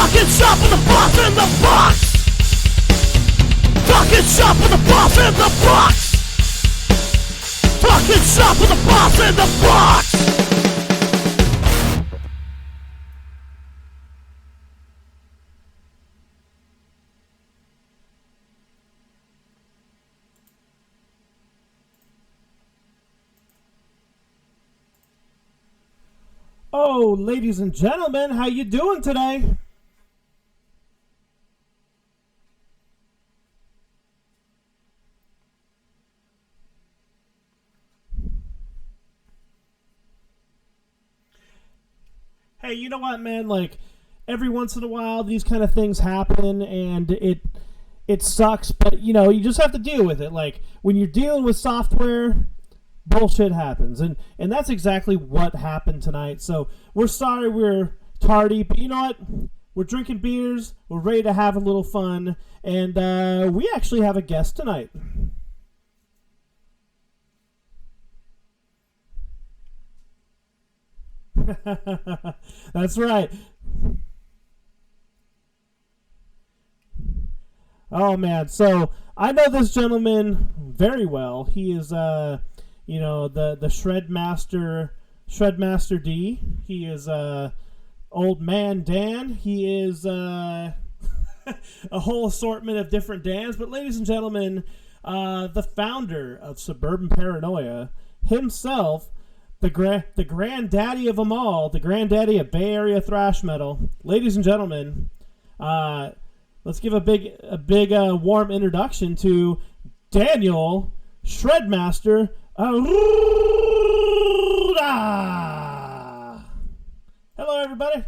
Talking shop with the boss in the box. Talking shop with the boss in the box. Talking shop with the boss in the box. Oh, ladies and gentlemen, how you doing today? Hey, you know what, man? Like, every once in a while, these kind of things happen, and it sucks, but, you know, you just have to deal with it. Like, when you're dealing with software, bullshit happens, and that's exactly what happened tonight. So we're sorry we're tardy, but you know what? We're drinking beers, we're ready to have a little fun, and we actually have a guest tonight. That's right. Oh man, so I know this gentleman very well. He is you know, the Shredmaster D. He is Old Man Dan. He is a whole assortment of different Dans. But ladies and gentlemen, the founder of Suburban Paranoia himself, the granddaddy of them all, the granddaddy of Bay Area thrash metal. Ladies and gentlemen, let's give a big warm introduction to Daniel Shredmaster Arruda. Hello, everybody.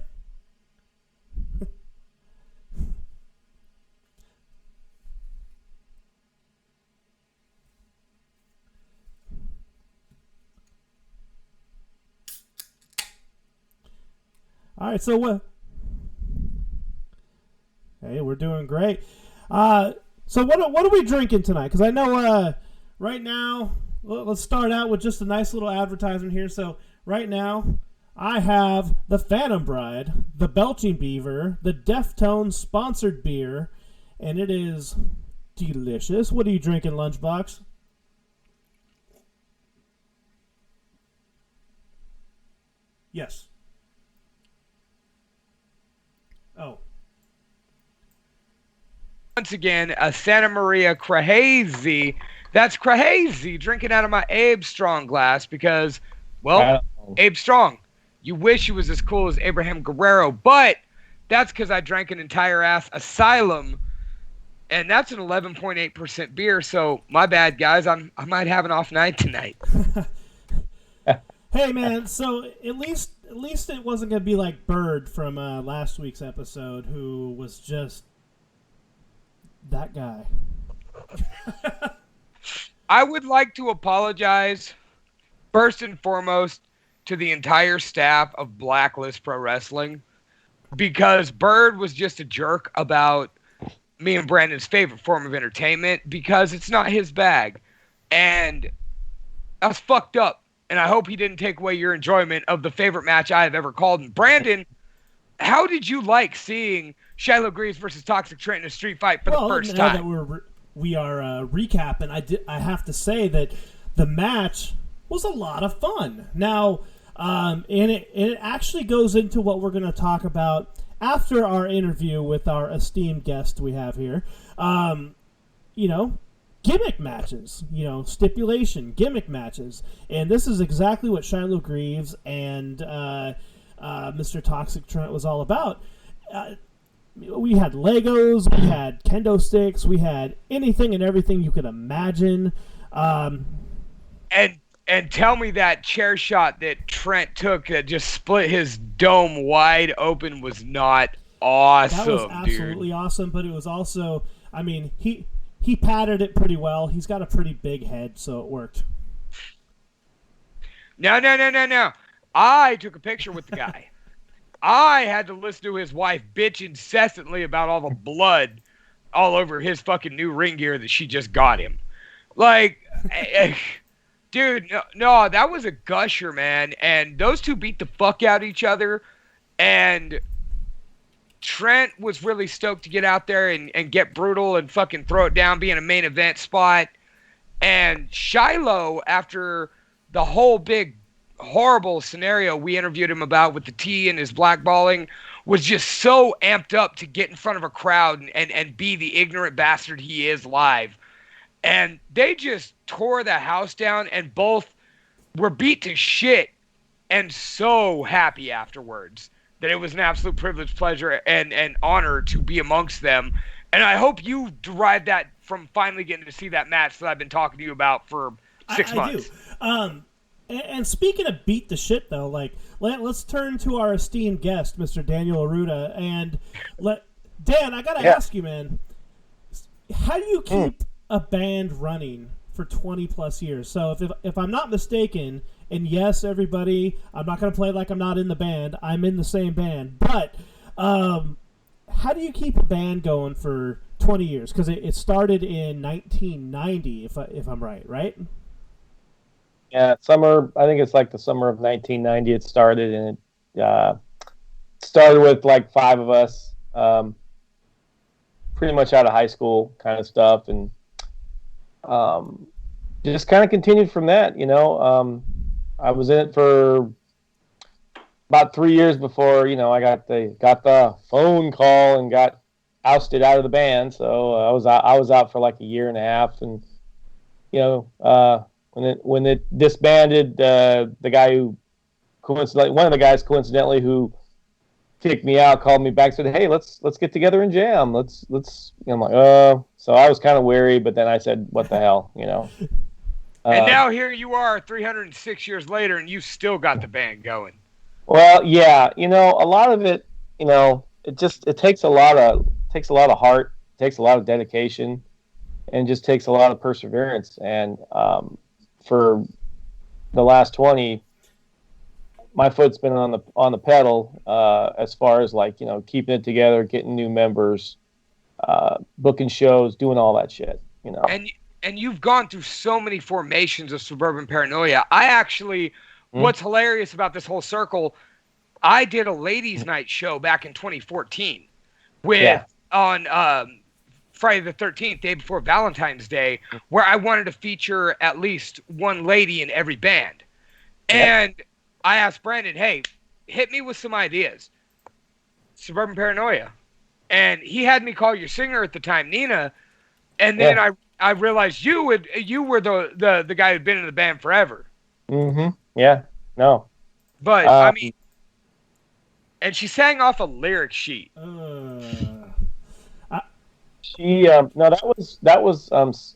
All right, so what? Hey, we're doing great. So what are we drinking tonight? Because I know right now, let's start out with just a nice little advertisement here. So right now, I have the Phantom Bride, the Belching Beaver, the Deftones sponsored beer, and it is delicious. What are you drinking, Lunchbox? Yes. Oh. Once again, a Santa Maria Crazy. That's crazy. Drinking out of my Abe Strong glass because, well, Abe Strong, you wish he was as cool as Abraham Guerrero, but that's because I drank an entire ass Asylum, and that's an 11.8% beer, so my bad, guys. I might have an off night tonight. Hey, man, so at least it wasn't going to be like Bird from last week's episode, who was just that guy. I would like to apologize, first and foremost, to the entire staff of Blacklist Pro Wrestling, because Bird was just a jerk about me and Brandon's favorite form of entertainment, because it's not his bag. And that's fucked up. And I hope he didn't take away your enjoyment of the favorite match I have ever called. And Brandon, how did you like seeing Shiloh Greaves versus Toxic Trent in a street fight for the first time? That we are recapping, I have to say that the match was a lot of fun. Now, and it actually goes into what we're going to talk about after our interview with our esteemed guest we have here. You know, gimmick matches, you know, stipulation, gimmick matches. And this is exactly what Shiloh Greaves and Mr. Toxic Trent was all about. We had Legos, we had kendo sticks, we had anything and everything you could imagine. And tell me that chair shot that Trent took that just split his dome wide open was not awesome, dude. That was absolutely awesome, but it was also, I mean, he patted it pretty well. He's got a pretty big head, so it worked. No. I took a picture with the guy. I had to listen to his wife bitch incessantly about all the blood all over his fucking new ring gear that she just got him. Like, dude, no, that was a gusher, man. And those two beat the fuck out of each other. And Trent was really stoked to get out there and get brutal and fucking throw it down, be in a main event spot. And Shiloh, after the whole big horrible scenario we interviewed him about with the T and his blackballing, was just so amped up to get in front of a crowd and be the ignorant bastard he is live. And they just tore the house down, and both were beat to shit and so happy afterwards that it was an absolute privilege, pleasure, and honor to be amongst them. And I hope you derived that from finally getting to see that match that I've been talking to you about for 6 months. I do. And speaking of beat the shit, though, like let's turn to our esteemed guest, Mr. Daniel Arruda, and Dan, I gotta ask you, man, how do you keep a band running for 20 plus years? So if I'm not mistaken, and yes, everybody, I'm not gonna play like I'm not in the band. I'm in the same band, but how do you keep a band going for 20 years? Because it started in 1990, if I'm right? Yeah, I think it's like the summer of 1990 it started, and it started with like 5 of us, pretty much out of high school kind of stuff, and just kind of continued from that, I was in it for about 3 years before, I got the phone call and got ousted out of the band, so I was out for like a year and a half, and, when it disbanded, the guy who one of the guys coincidentally who kicked me out called me back and said, "Hey, let's get together and jam. Let's." I'm like, oh. So I was kind of wary, but then I said, "What the hell," And now here you are, 306 years later, and you still got the band going. Well, yeah, a lot of it, it takes a lot of heart, takes a lot of dedication, and just takes a lot of perseverance. And for the last 20, my foot's been on the pedal as far as like keeping it together, getting new members, booking shows, doing all that shit. And you've gone through so many formations of Suburban Paranoia. I actually, what's hilarious about this whole circle, I did a ladies' night show back in 2014 on Friday the 13th, day before Valentine's Day, where I wanted to feature at least one lady in every band. And I asked Brandon, hey, hit me with some ideas. Suburban Paranoia. And he had me call your singer at the time, Nina. And then I realized you were the guy who'd been in the band forever. Mm-hmm. Yeah. No. But I mean, and she sang off a lyric sheet. She no, that was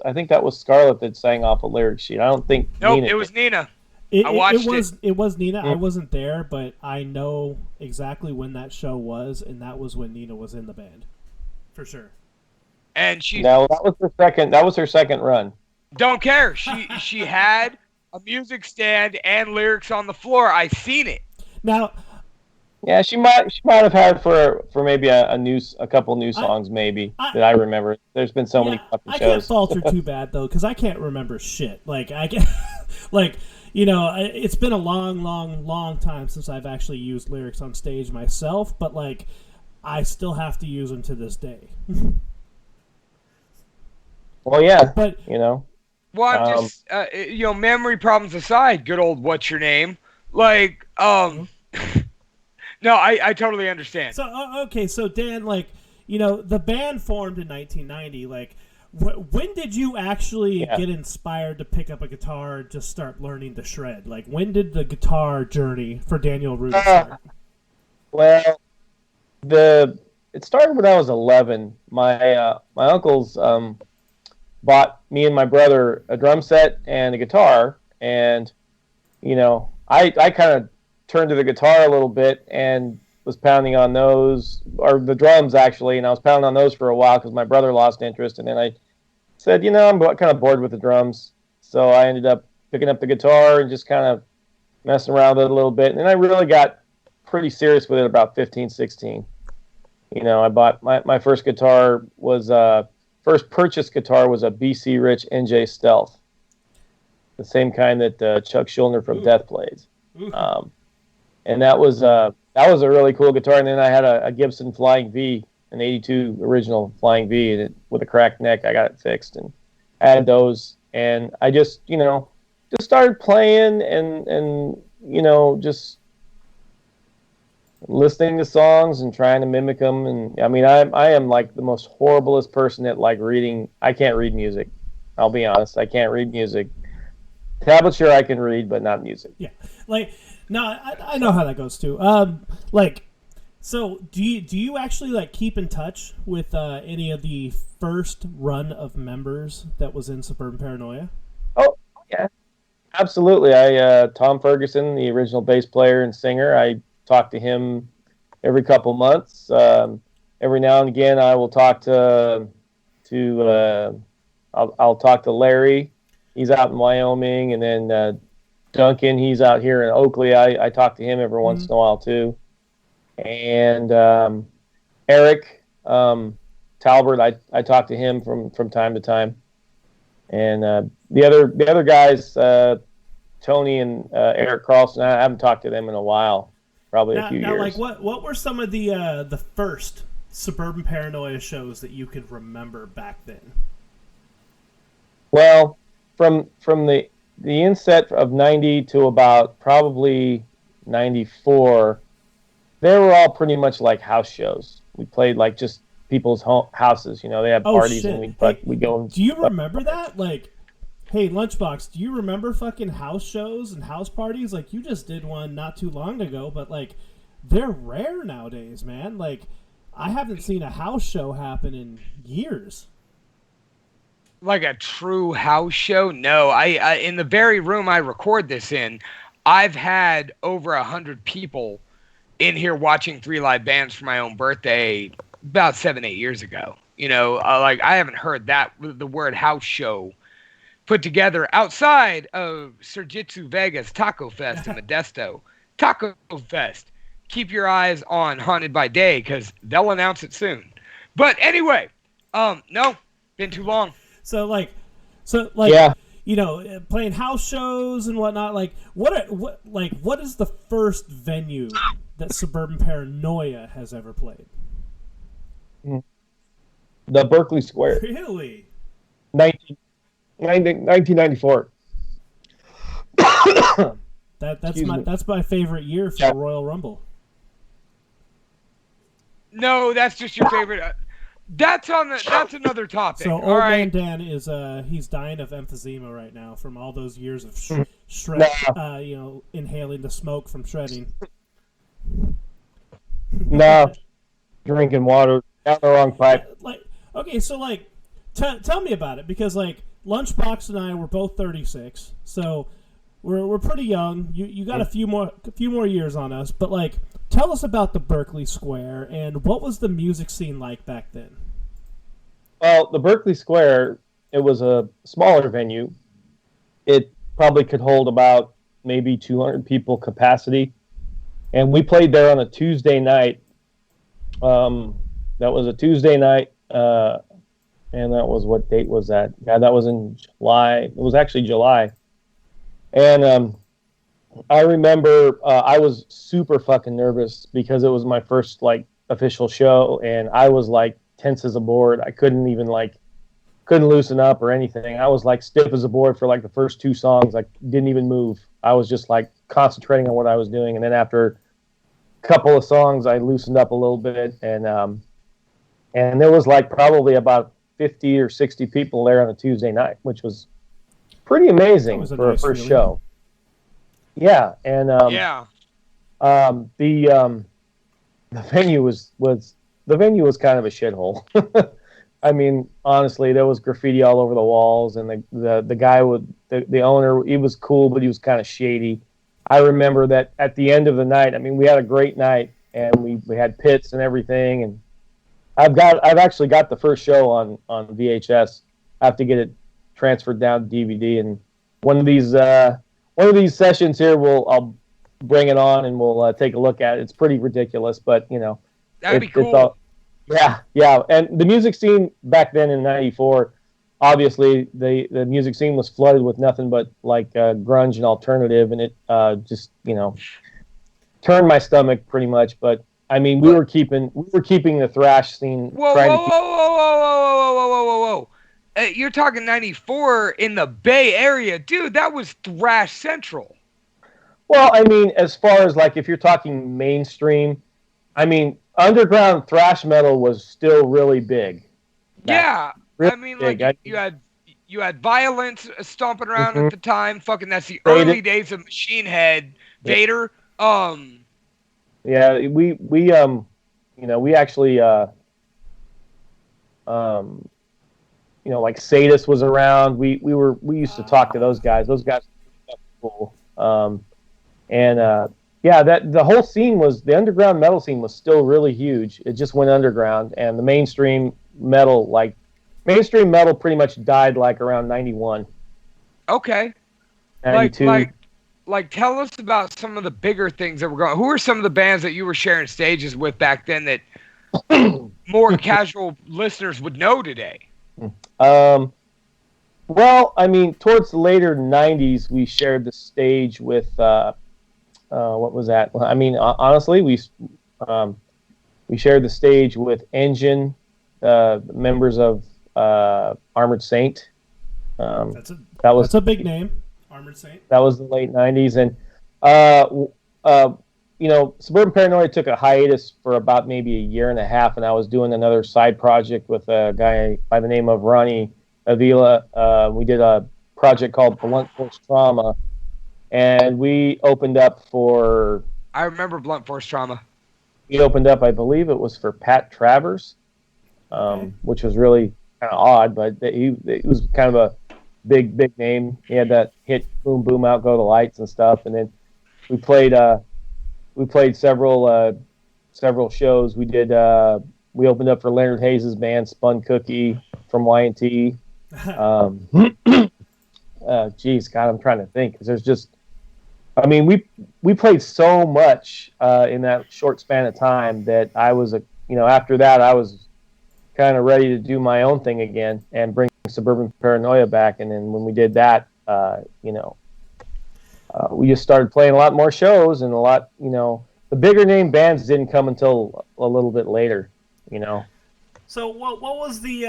I think that was Scarlett that sang off a lyric sheet. I don't think. Nope, Nina it was did. Nina. It was Nina. I wasn't there, but I know exactly when that show was, and that was when Nina was in the band, for sure. And she that was her second run. Don't care. She had a music stand and lyrics on the floor. I seen it. Now, yeah, she might have had for maybe a couple new songs maybe that I remember. There's been so many fucking shows. I can't fault her too bad though, because I can't remember shit. Like I can, it's been a long time since I've actually used lyrics on stage myself. But like, I still have to use them to this day. Well, yeah, but Well, I'm just memory problems aside, good old what's your name? Like, no, I totally understand. So okay, so Dan, like, the band formed in 1990. Like, when did you actually get inspired to pick up a guitar and just start learning to shred? Like, when did the guitar journey for Daniel Arruda start? Well, it started when I was 11. My uncles bought me and my brother a drum set and a guitar, and I kind of turned to the guitar a little bit and was pounding on those, or the drums actually, and I was pounding on those for a while because my brother lost interest, and then I said, I'm kind of bored with the drums, so I ended up picking up the guitar and just kind of messing around with it a little bit, and then I really got pretty serious with it about 15, 16. I bought my first guitar was first purchased guitar was a BC Rich NJ Stealth, the same kind that Chuck Schuldiner from Death plays. And that was that was a really cool guitar. And then I had a Gibson Flying V, an '82 original Flying V, and with a cracked neck. I got it fixed and added those. And I just, just started playing and just listening to songs and trying to mimic them. And I mean, I am like the most horriblest person at like reading. I can't read music. I'll be honest. I can't read music. Tablature I can read, but not music. Yeah, like no, I know how that goes too. So do you actually like keep in touch with any of the first run of members that was in Suburban Paranoia? Oh yeah, absolutely. Tom Ferguson, the original bass player and singer, I talk to him every couple months. Every now and again, I will talk I'll talk to Larry. He's out in Wyoming, and then Duncan. He's out here in Oakley. I talk to him every once in a while too. And Eric Talbert, I talk to him from time to time. And the other guys, Tony and Eric Carlson, I haven't talked to them in a while, probably a few years. Like what were some of the first Suburban Paranoia shows that you could remember back then? Well, from the inset of 90 to about probably 94, they were all pretty much like house shows. We played like just people's houses. They had parties and we go. Do you remember that? Like, hey, Lunchbox, do you remember fucking house shows and house parties? Like, you just did one not too long ago, but like, they're rare nowadays, man. Like, I haven't seen a house show happen in years. Like a true house show? No, I in the very room I record this in, I've had over 100 people in here watching 3 live bands for my own birthday about 7-8 years ago. Like I haven't heard the word house show put together outside of Surjitsu Vegas Taco Fest in Modesto. Taco Fest. Keep your eyes on Haunted by Day because they'll announce it soon. But anyway, no, been too long. So yeah. Playing house shows and whatnot. Like, what is the first venue that Suburban Paranoia has ever played? The Berkeley Square. Really? 1994. That's my favorite year for the Royal Rumble. No, that's just your favorite. That's another topic. So Old Man Dan is he's dying of emphysema right now from all those years of inhaling the smoke from shredding. No, drinking water down the wrong pipe. Tell me about it because like Lunchbox and I were both 36, so we're pretty young. You got a few more years on us, but like tell us about the Berkeley Square and what was the music scene like back then? Well, the Berkeley Square, it was a smaller venue. It probably could hold about maybe 200 people capacity. And we played there on a Tuesday night. That was a Tuesday night. And that was, what date was that? Yeah, that was in July. It was actually July. And I remember I was super fucking nervous because it was my first like official show. And I was like, tense as a board. I couldn't loosen up or anything. I was like stiff as a board for like the first 2 songs. I didn't even move. I was just like concentrating on what I was doing. And then after a couple of songs, I loosened up a little bit. And there was like probably about 50 or 60 people there on a Tuesday night, which was pretty amazing for a first show. Yeah. And the venue was kind of a shithole. I mean, honestly, there was graffiti all over the walls, and the guy the owner, he was cool, but he was kind of shady. I remember that at the end of the night, I mean, we had a great night, and we had pits and everything, and I've actually got the first show on VHS. I have to get it transferred down to DVD, and one of these sessions here, I'll bring it on and we'll take a look at it. It's pretty ridiculous, but that'd be cool. Yeah. And the music scene back then in '94, obviously the music scene was flooded with nothing but like grunge and alternative, and it just turned my stomach pretty much. But I mean, we were keeping the thrash scene. Whoa, trying whoa, to whoa, keep, whoa, whoa, whoa, whoa, whoa, whoa, whoa, whoa. You're talking 94 in the Bay Area. Dude, that was thrash central. Well, I mean, as far as like if you're talking mainstream, I mean, underground thrash metal was still really big. Yeah. Really I mean, big. like, you had Violence stomping around Mhm. at the time. Fucking, that's the Vader. early days of Machine Head. Yeah. Vader. Yeah, we we actually like Sadist was around. We used to talk to those guys. Those guys were cool. Yeah, that the whole scene the underground metal scene was still really huge. It just went underground, and the mainstream metal pretty much died like around 91. Okay. 92. Like, tell us about some of the bigger things that were going. Who are some of the bands that you were sharing stages with back then that more casual listeners would know today? Well, I mean, towards the later 90s, we shared the stage with what was that? I mean, honestly, we shared the stage with Engine, members of Armored Saint. That's a big name. Armored Saint. That was the late 90s. And, Suburban Paranoia took a hiatus for about maybe a year and a half, and I was doing another side project with a guy by the name of Ronnie Avila. We did a project called Blunt Force Trauma, and we opened up for... I remember Blunt Force Trauma. We opened up, I believe it was for Pat Travers, which was really kind of odd, but he was kind of a big name. He had that hit Boom Boom Out Go the Lights and stuff, and then we played several shows. We opened up for Leonard Hayes' band Spun Cookie from Y&T. Geez, God, I'm trying to think, because there's just, I mean, we played so much in that short span of time that I was after that I was kind of ready to do my own thing again and bring Suburban Paranoia back. And then when we did that, we just started playing a lot more shows, and the bigger name bands didn't come until a little bit later, So what was the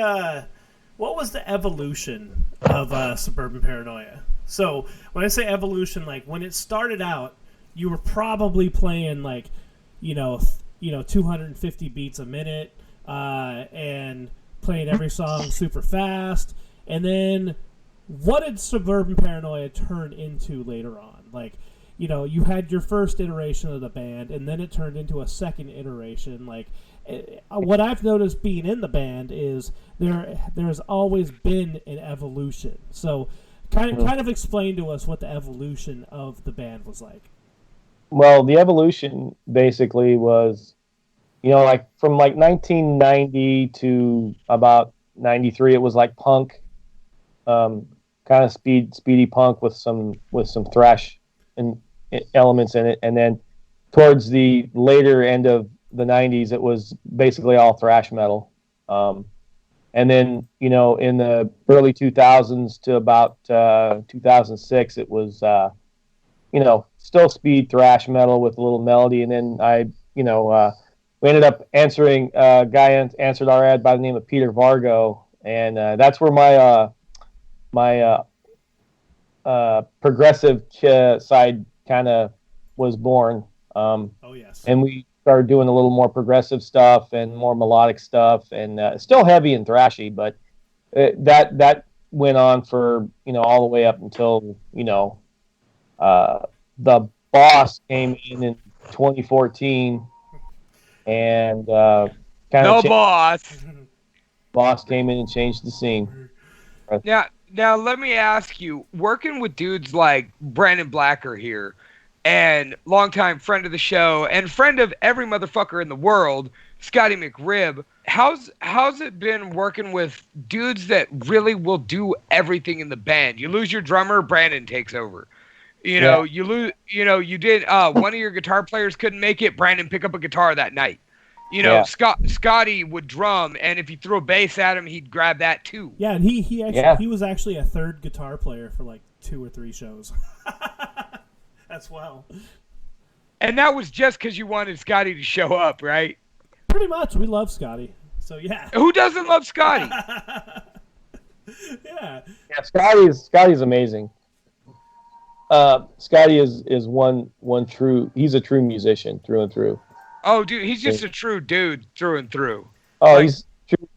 evolution of Suburban Paranoia? So when I say evolution, like when it started out, you were probably playing 250 beats a minute, and playing every song super fast. And then what did Suburban Paranoia turn into later on? Like, you had your first iteration of the band, and then it turned into a second iteration. Like, what I've noticed being in the band is there's always been an evolution. So kind of explain to us what the evolution of the band was like. Well, the evolution basically was, from 1990 to about 93, it was like punk, kind of speedy punk with some thrash elements in it. And then towards the later end of the 90s, it was basically all thrash metal. And then, in the early 2000s to about 2006, it was, still speed thrash metal with a little melody. And then we ended up answering, a guy answered our ad by the name of Peter Vargo. And that's where my progressive side kind of was born. Oh, yes. And we started doing a little more progressive stuff and more melodic stuff, and still heavy and thrashy, but that went on for all the way up until the Boss came in 2014, and Boss came in and changed the scene. Now let me ask you, working with dudes like Brandon Blacker here, and longtime friend of the show and friend of every motherfucker in the world, Scotty McRib, how's it been working with dudes that really will do everything in the band? You lose your drummer, Brandon takes over. You did one of your guitar players couldn't make it, Brandon pick up a guitar that night. Scotty would drum, and if you threw a bass at him, he'd grab that too. Yeah, and he was actually a third guitar player for like 2 or 3 shows. That's well. And that was just because you wanted Scotty to show up, right? Pretty much. We love Scotty. So, yeah. Who doesn't love Scotty? Yeah. Yeah, Scotty's amazing. Scotty is one true. He's a true musician through and through. Oh, dude, he's just a true dude through and through. Oh, he's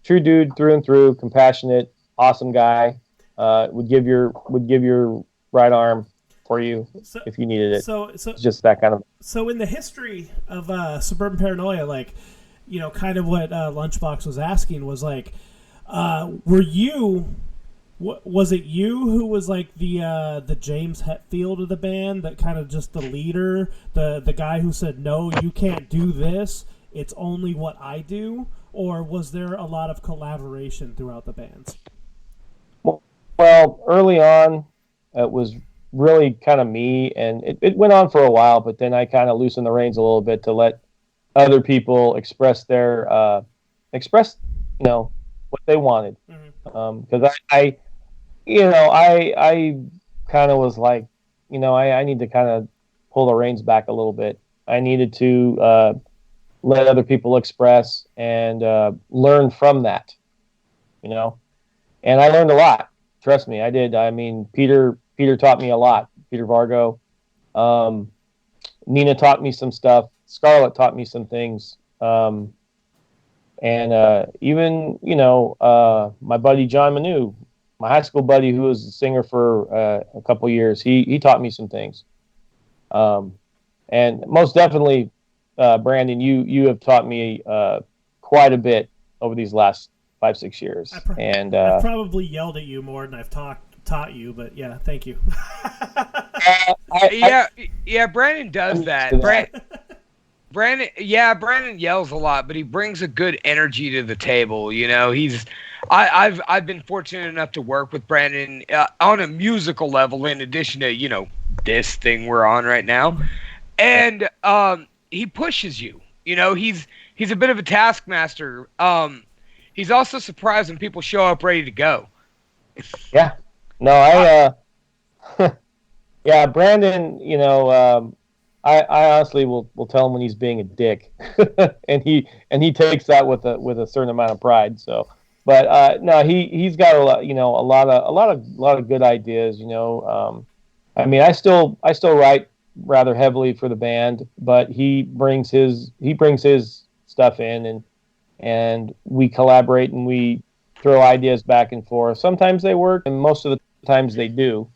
true dude through and through. Compassionate, awesome guy. Would give your right arm for you if you needed it. So it's just that kind of. So in the history of Suburban Paranoia, like, you know, kind of what Lunchbox was asking was like, were you? Was it you who was like the James Hetfield of the band, that kind of just the leader, the guy who said, no, you can't do this, it's only what I do? Or was there a lot of collaboration throughout the bands? Well, early on, it was really kind of me, and it went on for a while, but then I kind of loosened the reins a little bit to let other people express their what they wanted. Because I kind of was like, I need to kind of pull the reins back a little bit. I needed to let other people express and learn from that, and I learned a lot. Trust me, I did. I mean, Peter taught me a lot. Peter Vargo, Nina taught me some stuff. Scarlett taught me some things, and even my buddy John Manu, my high school buddy who was a singer for a couple years, he taught me some things. And most definitely, Brandon, you have taught me quite a bit over these last 5-6 years. I've probably yelled at you more than I've taught you, but yeah, thank you. Yeah, Brandon does that. Brandon yells a lot, but he brings a good energy to the table. I've been fortunate enough to work with Brandon on a musical level, in addition to this thing we're on right now, and he pushes you. He's a bit of a taskmaster. He's also surprised when people show up ready to go. Yeah, no, yeah, Brandon. I honestly will tell him when he's being a dick, and he takes that with a certain amount of pride. So, but no, he's got a lot of good ideas. I mean, I still write rather heavily for the band, but he brings his stuff in, and we collaborate and we throw ideas back and forth. Sometimes they work, and most of the times they do.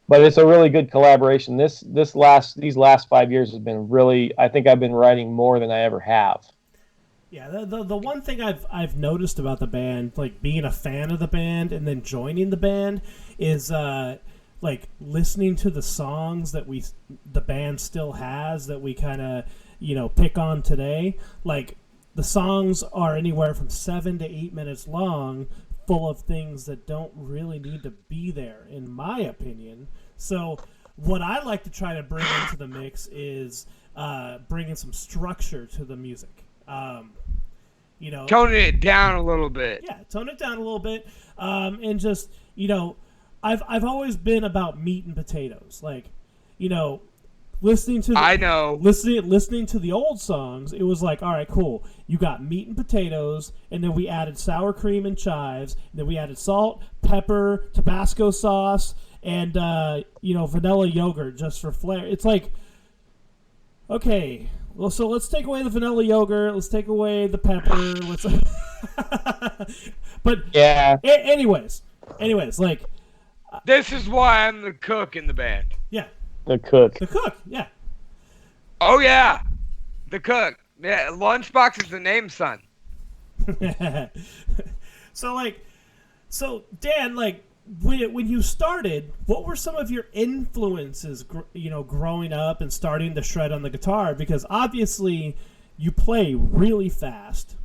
But it's a really good collaboration. These last 5 years has been really. I think I've been writing more than I ever have. Yeah, the one thing I've noticed about the band, like being a fan of the band and then joining the band, is like listening to the songs that the band still has that we kind of pick on today. Like the songs are anywhere from 7 to 8 minutes long, full of things that don't really need to be there, in my opinion. So what I like to try to bring into the mix is bringing some structure to the music. Toning it down a little bit. Yeah, tone it down a little bit, and just I've always been about meat and potatoes. Like, listening to the old songs, it was like, all right, cool. You got meat and potatoes, and then we added sour cream and chives, and then we added salt, pepper, Tabasco sauce, and vanilla yogurt just for flair. It's like, okay, well, so let's take away the vanilla yogurt, let's take away the pepper, but yeah. Anyways, like, this is why I'm the cook in the band. Yeah. The cook, yeah. Oh yeah, the cook. Yeah, Lunchbox is the name, son. So Dan, like, when you started, what were some of your influences, growing up and starting to shred on the guitar? Because obviously, you play really fast.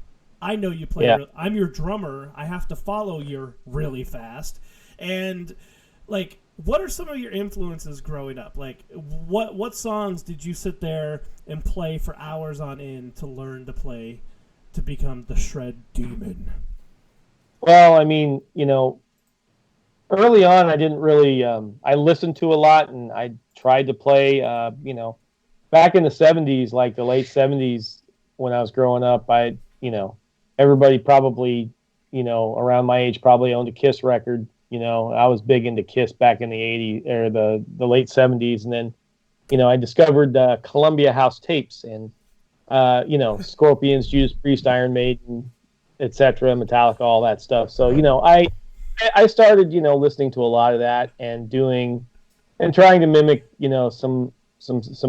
I know you play. Yeah. I'm your drummer. I have to follow your really fast, and like. What are some of your influences growing up? Like, what songs did you sit there and play for hours on end to learn to play to become the shred demon? Well, I mean, early on, I didn't really. I listened to a lot, and I tried to play. But back in the 70s, like the late 70s, when I was growing up, everybody probably, around my age probably owned a Kiss record. I was big into Kiss back in the 80s or the late 70s. And then, I discovered Columbia House tapes and, Scorpions, Judas Priest, Iron Maiden, etc., Metallica, all that stuff. So, I started, listening to a lot of that and trying to mimic, some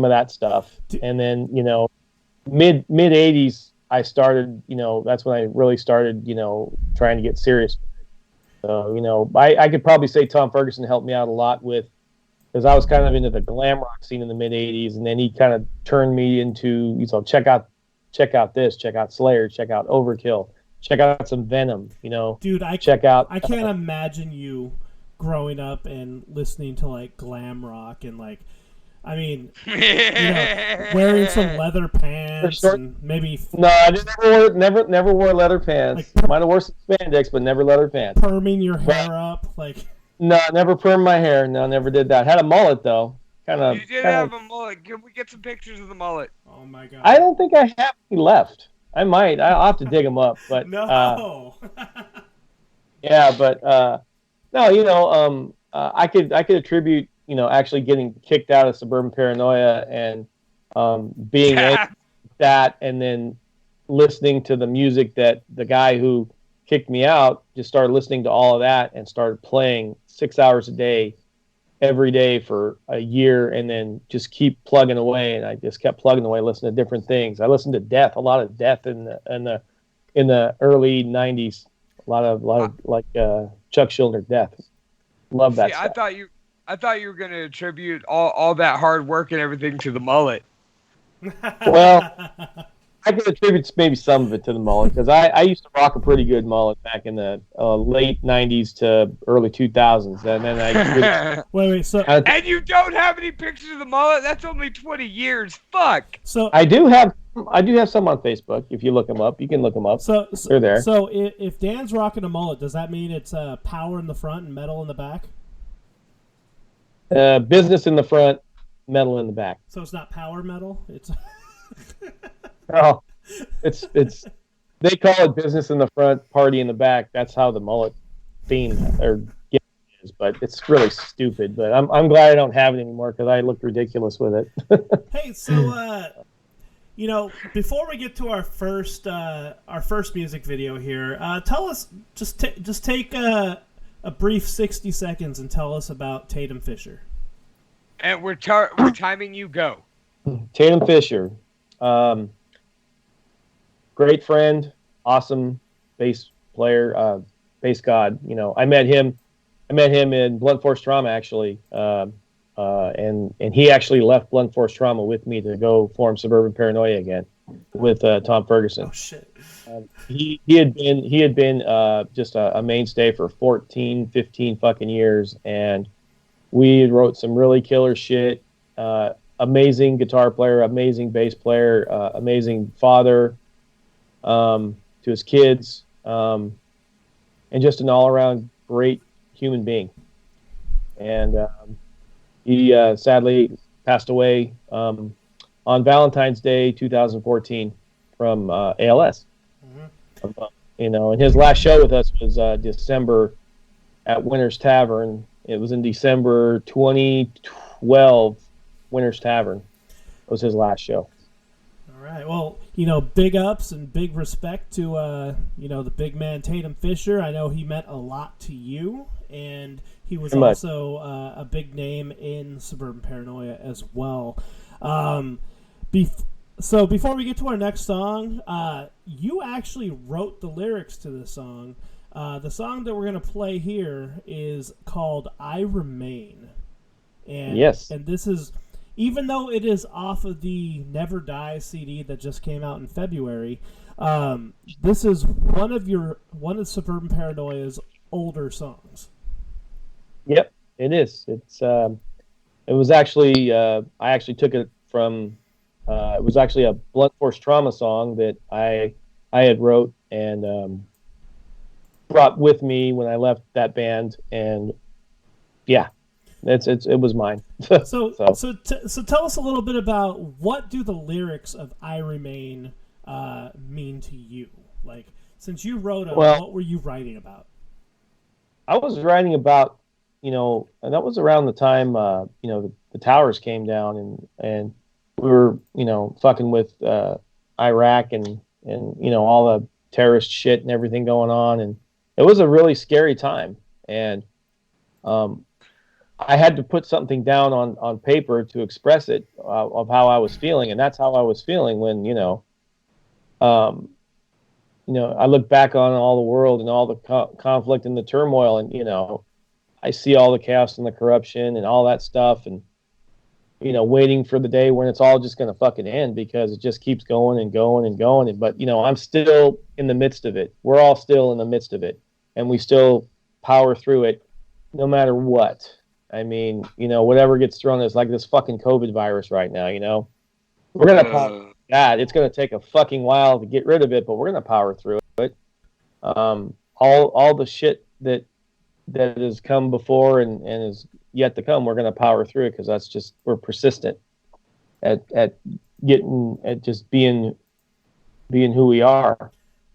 of that stuff. And then, mid 80s, I started, that's when I really started, trying to get serious. So, I could probably say Tom Ferguson helped me out a lot because I was kind of into the glam rock scene in the mid 80s. And then he kind of turned me into, check out this, check out Slayer, check out Overkill, check out some Venom, Dude, I can't imagine you growing up and listening to like glam rock and like, I mean, wearing some leather pants and maybe. No, I never wore leather pants. Like, might have wore some spandex, but never leather pants. Perming your hair up, like. No, never permed my hair. No, never did that. Had a mullet though. You did have a mullet. Can we get some pictures of the mullet? Oh my god. I don't think I have any left. I might. I'll have to dig them up. But no. Yeah, but no, I could attribute, actually getting kicked out of Suburban Paranoia and being that, and then listening to the music that the guy who kicked me out just started listening to all of that and started playing 6 hours a day every day for a year, and then just keep plugging away. And I just kept plugging away, listening to different things. I listened to Death, a lot of Death in the early 90s. A lot of like Chuck Schuldiner Death. Love that. See, stuff. I thought you were going to attribute all that hard work and everything to the mullet. Well, I can attribute maybe some of it to the mullet, because I used to rock a pretty good mullet back in the late 90s to early 2000s. And then I wait, so and you don't have any pictures of the mullet? That's only 20 years. Fuck. So I do have some on Facebook. If you look them up, you can look them up. So they're there. So if Dan's rocking a mullet, does that mean it's power in the front and metal in the back? Business in the front, metal in the back. So it's not power metal. It's oh, it's they call it business in the front, party in the back. That's how the mullet theme is, but it's really stupid. But I'm glad I don't have it anymore, because I looked ridiculous with it. Hey, so before we get to our first music video here, tell us, just take a brief 60 seconds and tell us about Tatum Fisher. And we're timing you. Go. Tatum Fisher, great friend, awesome bass player, bass god. I met him in Blunt Force Trauma, actually, and he actually left Blunt Force Trauma with me to go form Suburban Paranoia again with Tom Ferguson. Oh shit. He had been just a mainstay for 14, 15 fucking years, and we wrote some really killer shit. Amazing guitar player, amazing bass player, amazing father to his kids, and just an all-around great human being. And he sadly passed away on Valentine's Day 2014 from ALS. And his last show with us was December at Winter's Tavern. It was in December 2012. Winter's Tavern was his last show. All right. Well, big ups and big respect to the big man Tatum Fisher. I know he meant a lot to you, and he was also a big name in Suburban Paranoia as well. So before we get to our next song, you actually wrote the lyrics to this song. The song that we're going to play here is called I Remain. And, yes. And this is, even though it is off of the Never Die CD that just came out in February, this is one of Suburban Paranoia's older songs. Yep, it is. It was actually, I actually took it from, it was actually a Blunt Force Trauma song that I had wrote and brought with me when I left that band, and yeah, It was mine. So tell us a little bit about what do the lyrics of "I Remain" mean to you? Like, since you wrote them, what were you writing about? I was writing about, and that was around the time, the towers came down and we were, fucking with Iraq and all the terrorist shit and everything going on. And it was a really scary time. And I had to put something down on paper to express it of how I was feeling. And that's how I was feeling when, I look back on all the world and all the conflict and the turmoil, and I see all the chaos and the corruption and all that stuff, and waiting for the day when it's all just going to fucking end, because it just keeps going and going and going. But I'm still in the midst of it. We're all still in the midst of it, and we still power through it, no matter what. I mean, whatever gets thrown is like this fucking COVID virus right now. We're gonna God, it's going to take a fucking while to get rid of it, but we're going to power through it. All the shit that has come before and is yet to come, we're going to power through it, because that's just, we're persistent at just being who we are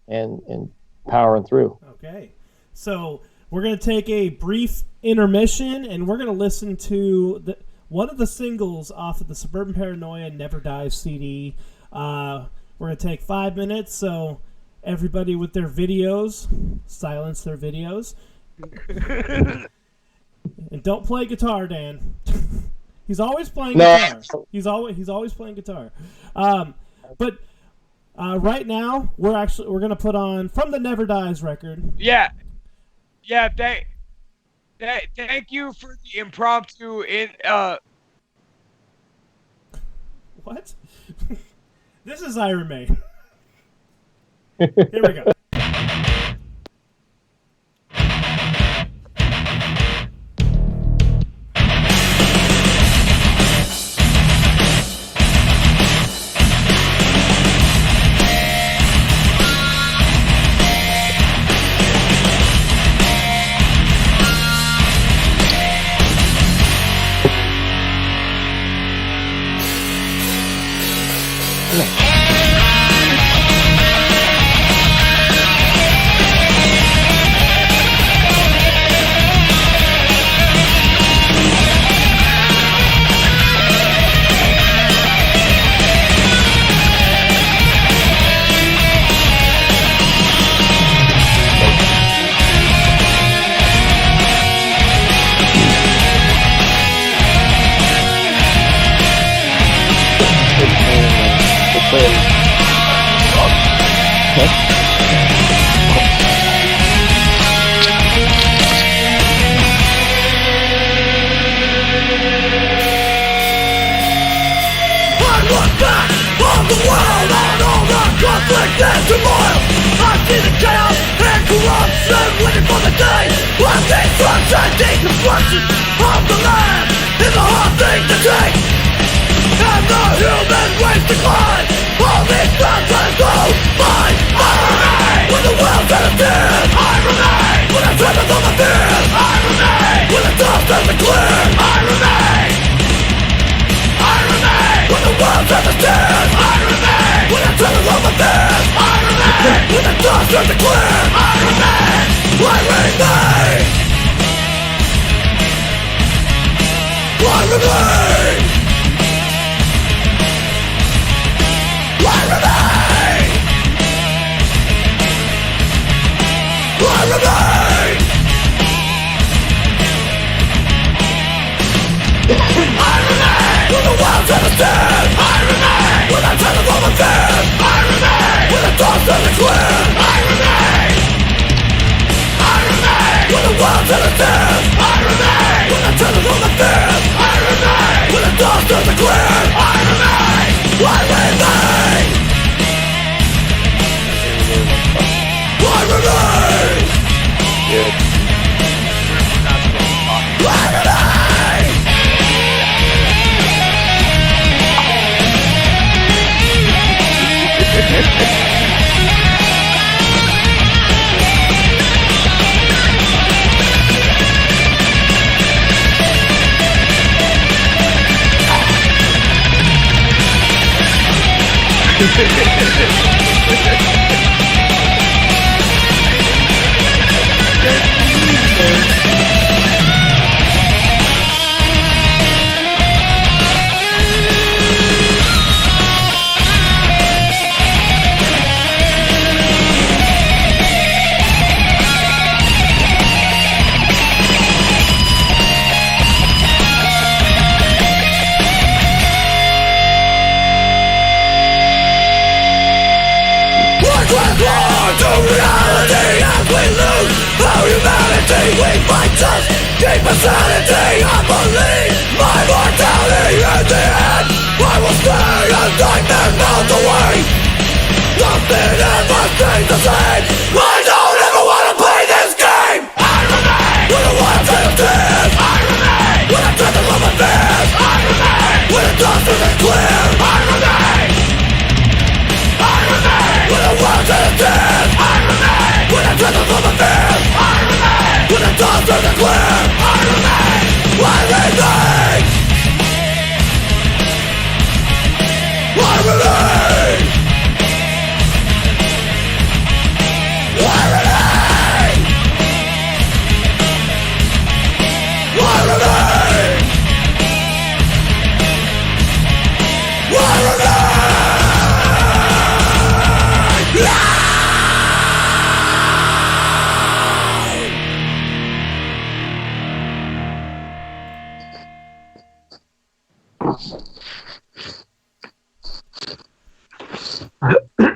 and powering through. Okay, so we're going to take a brief intermission, and we're going to listen to one of the singles off of the Suburban Paranoia Never Dies CD. We're going to take 5 minutes, so everybody with their videos, silence their videos. And don't play guitar, Dan. He's always playing guitar. He's always playing guitar. But right now, we're going to put on, from the Never Dies record. Yeah. Thank you for the impromptu What? This is I Remain. Here we go.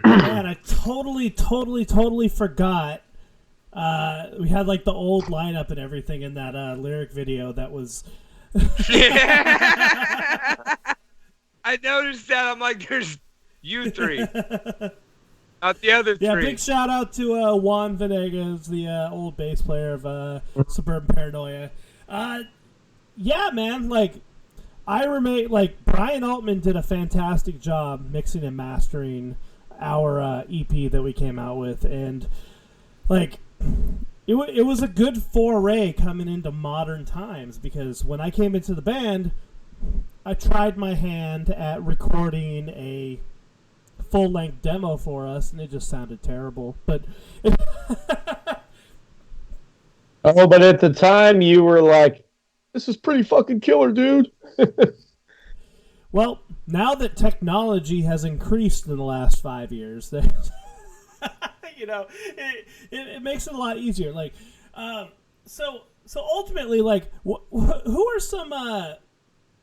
Man, I totally forgot. We had like the old lineup and everything in that lyric video. That was. I noticed that. I'm like, there's you three, not the other three. Yeah, big shout out to Juan Venegas, the old bass player of Suburban Paranoia. Yeah, man, like Brian Altman did a fantastic job mixing and mastering our EP that we came out with, and like it was a good foray coming into modern times, because when I came into the band, I tried my hand at recording a full-length demo for us, and it just sounded terrible. But oh, but at the time you were like, "This is pretty fucking killer, dude." Well, now that technology has increased in the last 5 years, you know, it makes it a lot easier. Like, so ultimately, like, who are some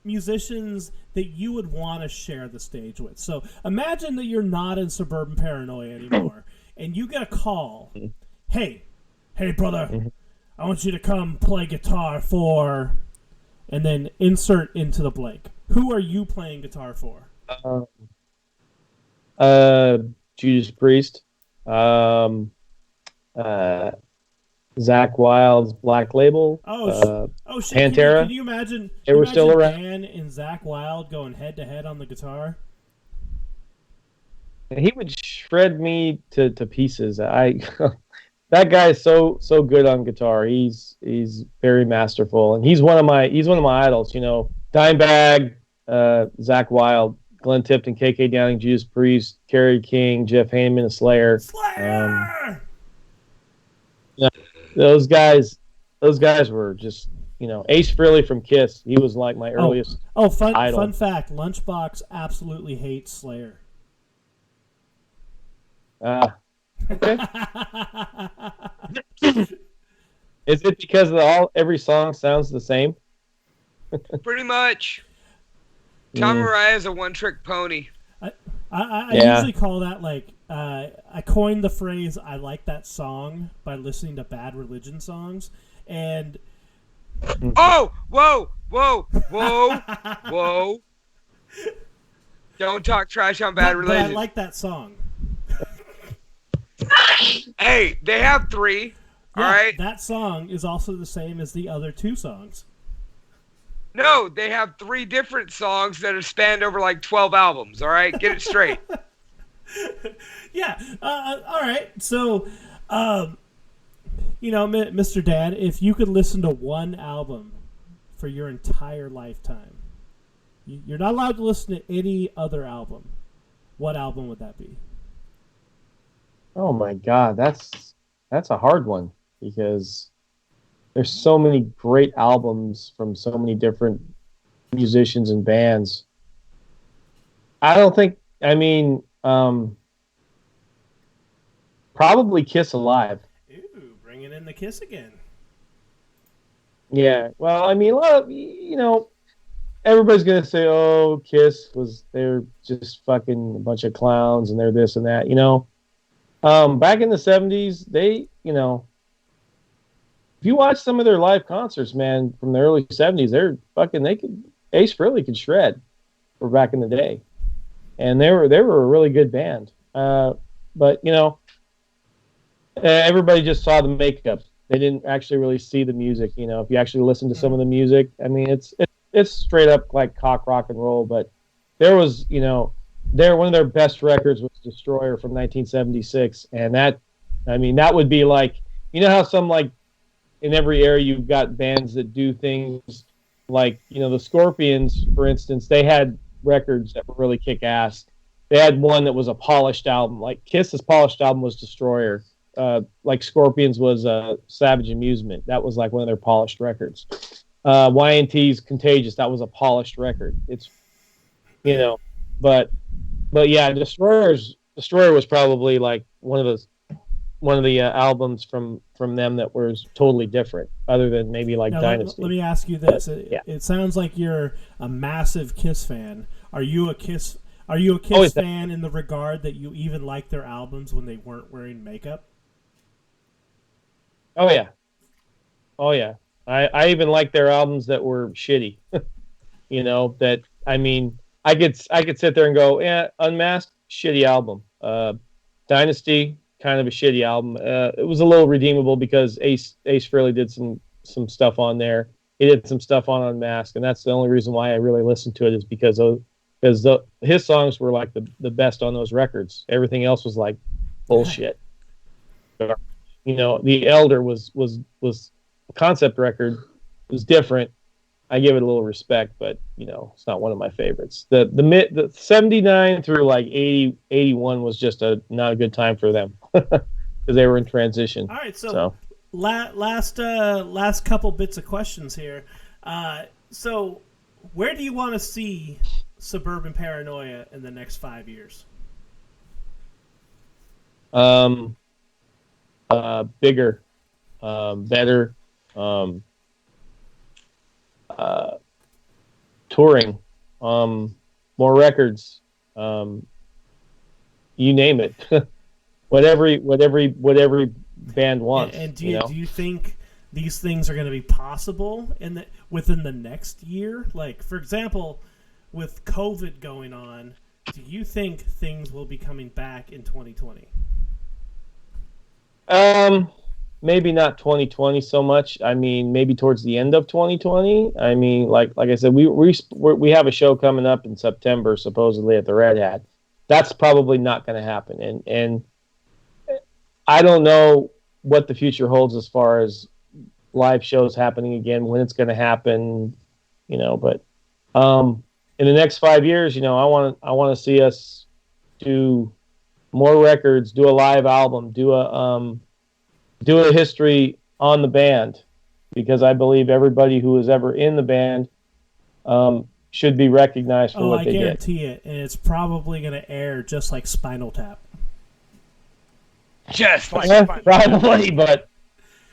musicians that you would want to share the stage with? So imagine that you're not in Suburban Paranoia anymore, and you get a call. Hey, brother, I want you to come play guitar for, and then insert into the blank. Who are you playing guitar for? Judas Priest, Zach Wild's Black Label. Shit! Pantera. Can you imagine? They were still around. Dan and Zach Wild going head to head on the guitar. He would shred me to pieces. That guy is so good on guitar. He's very masterful, and he's one of my idols. You know, Dimebag, Zach Wild, Glenn Tipton, KK Downing, Judas Priest, Kerry King, Jeff Hanneman, of Slayer. Yeah, those guys were just, you know, Ace Frehley from Kiss. He was like my earliest idol. Fun fact: Lunchbox absolutely hates Slayer. Okay. Is it because every song sounds the same? Pretty much. Tom Mariah is a one-trick pony. I usually call that, like, I coined the phrase "I like that song" by listening to Bad Religion songs, and oh, whoa! Don't talk trash on Bad Religion. But I like that song. Hey, they have three. Yeah, all right. That song is also the same as the other two songs. No, they have three different songs that are spanned over like 12 albums. All right, get it straight. Yeah. All right. So, you know, Mr. Dad, if you could listen to one album for your entire lifetime, you're not allowed to listen to any other album. what album would that be? Oh my God, that's a hard one because there's so many great albums from so many different musicians and bands. I don't think. I mean, probably Kiss Alive. Ooh, bringing in the Kiss again. Yeah. Well, I mean, a lot of everybody's gonna say, "Oh, Kiss they're just fucking a bunch of clowns and they're this and that." Back in the '70s, they, if you watch some of their live concerts, man, from the early '70s, Ace Frehley could shred for back in the day, and they were a really good band. But everybody just saw the makeup. They didn't actually really see the music. If you actually listen to some of the music, I mean, it's straight up like cock rock and roll. But there was, one of their best records was Destroyer from 1976, and that would be like, how some, like, in every era you've got bands that do things like, the Scorpions, for instance, they had records that were really kick ass. They had one that was a polished album. Like Kiss's polished album was Destroyer. Like Scorpions was Savage Amusement. That was like one of their polished records. Y&T's Contagious, that was a polished record. It's, but yeah, Destroyer was probably like one of the albums from them that was totally different, other than maybe like now, Dynasty. Let me ask you this: Yeah. It sounds like you're a massive Kiss fan. Are you a Kiss fan in the regard that you even like their albums when they weren't wearing makeup? Oh yeah. I even like their albums that were shitty. That, I mean, I could sit there and go, yeah, Unmasked, shitty album. Dynasty, kind of a shitty album. It was a little redeemable because Ace Frehley did some stuff on there. He did some stuff on Unmasked, and that's the only reason why I really listened to it, is because his songs were like the best on those records. Everything else was like bullshit. The Elder was a concept record. It was different. I give it a little respect, but it's not one of my favorites. The 79 through like 80, 81 was just not a good time for them because they were in transition. All right, so last couple bits of questions here. So where do you want to see Suburban Paranoia in the next 5 years? Bigger, better, touring, more records, you name it. what every band wants. And do you think these things are going to be possible within the next year? Like, for example, with COVID going on, do you think things will be coming back in 2020? Maybe not 2020 so much. I mean, maybe towards the end of 2020. I mean, like I said, we have a show coming up in September, supposedly at the Red Hat. That's probably not going to happen, and I don't know what the future holds as far as live shows happening again, when it's going to happen, But in the next 5 years, I want to see us do more records, do a live album, do a history on the band, because I believe everybody who is ever in the band should be recognized for what they did. I guarantee it, and it's probably going to air just like Spinal Tap. Just like probably, but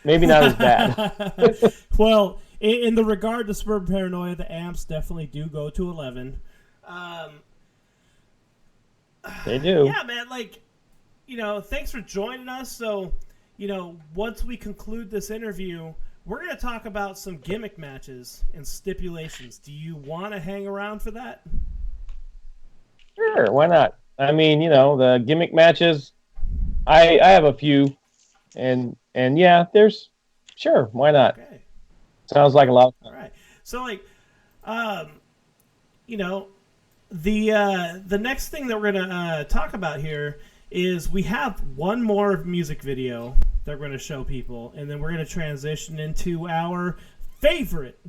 maybe not as bad. Well, in the regard to Suburban Paranoia, the amps definitely do go to 11. They do. Yeah, man. Like, thanks for joining us. So, once we conclude this interview, we're going to talk about some gimmick matches and stipulations. Do you want to hang around for that? Sure, why not? I mean, the gimmick matches, I have a few, and yeah, sure, why not? Okay. Sounds like a lot of fun. All right. So, like, the next thing that we're going to talk about here is we have one more music video that we're going to show people, and then we're going to transition into our favorite,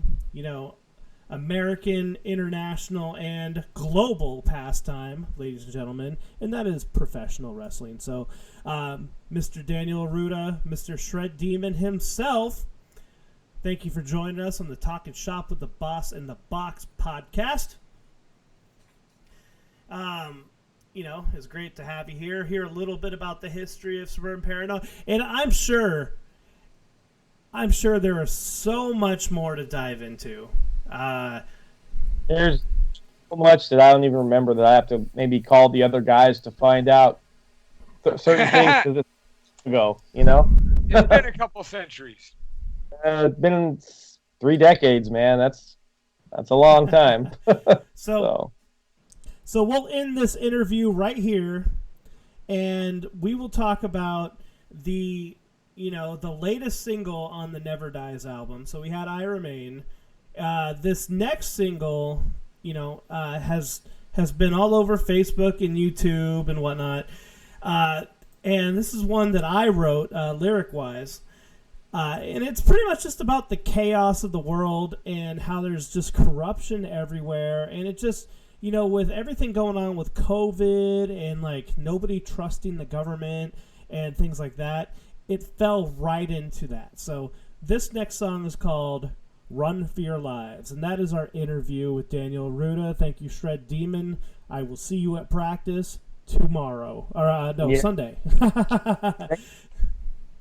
American, international, and global pastime, ladies and gentlemen, and that is professional wrestling. So, Mr. Daniel Arruda, Mr. Shred Demon himself, thank you for joining us on the Talking Shop with the Boss in the Box podcast. It's great to have you here. Hear a little bit about the history of Suburban Paranoia, and I'm sure there is so much more to dive into. There's so much that I don't even remember that I have to maybe call the other guys to find out certain things ago. It's been a couple centuries. It's been 3 decades, man. That's a long time. So we'll end this interview right here, and we will talk about the latest single on the Never Dies album. So we had I Remain. This next single, has been all over Facebook and YouTube and whatnot. And this is one that I wrote, lyric-wise. And it's pretty much just about the chaos of the world and how there's just corruption everywhere. And it just, with everything going on with COVID and, nobody trusting the government and things like that, it fell right into that. So this next song is called Run for Your Lives, and that is our interview with Daniel Arruda. Thank you, Shred Demon. I will see you at practice tomorrow. Sunday.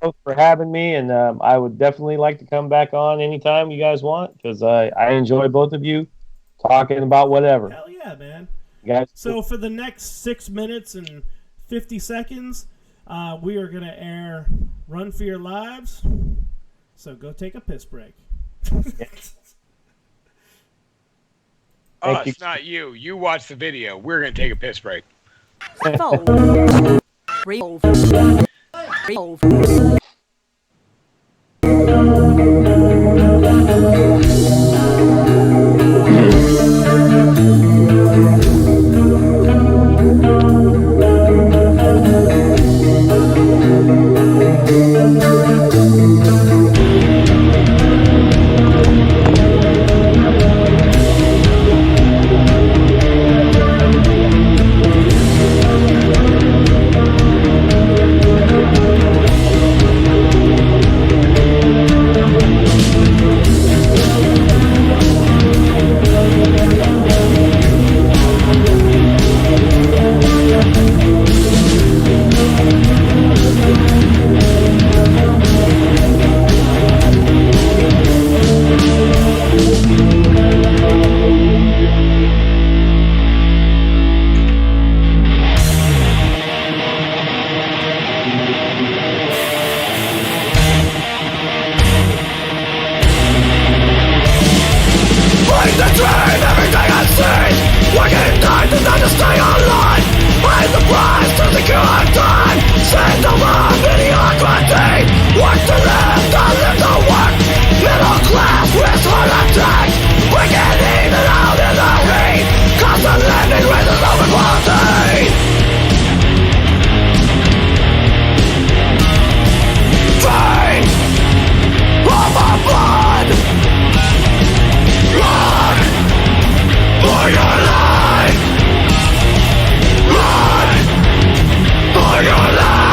Thanks for having me, and I would definitely like to come back on anytime you guys want, because I enjoy both of you talking about whatever. Hell yeah, man. Guys. So for the next 6 minutes and 50 seconds, we are going to air Run for Your Lives. So go take a piss break. Us, not you. You watch the video. We're going to take a piss break. For your life!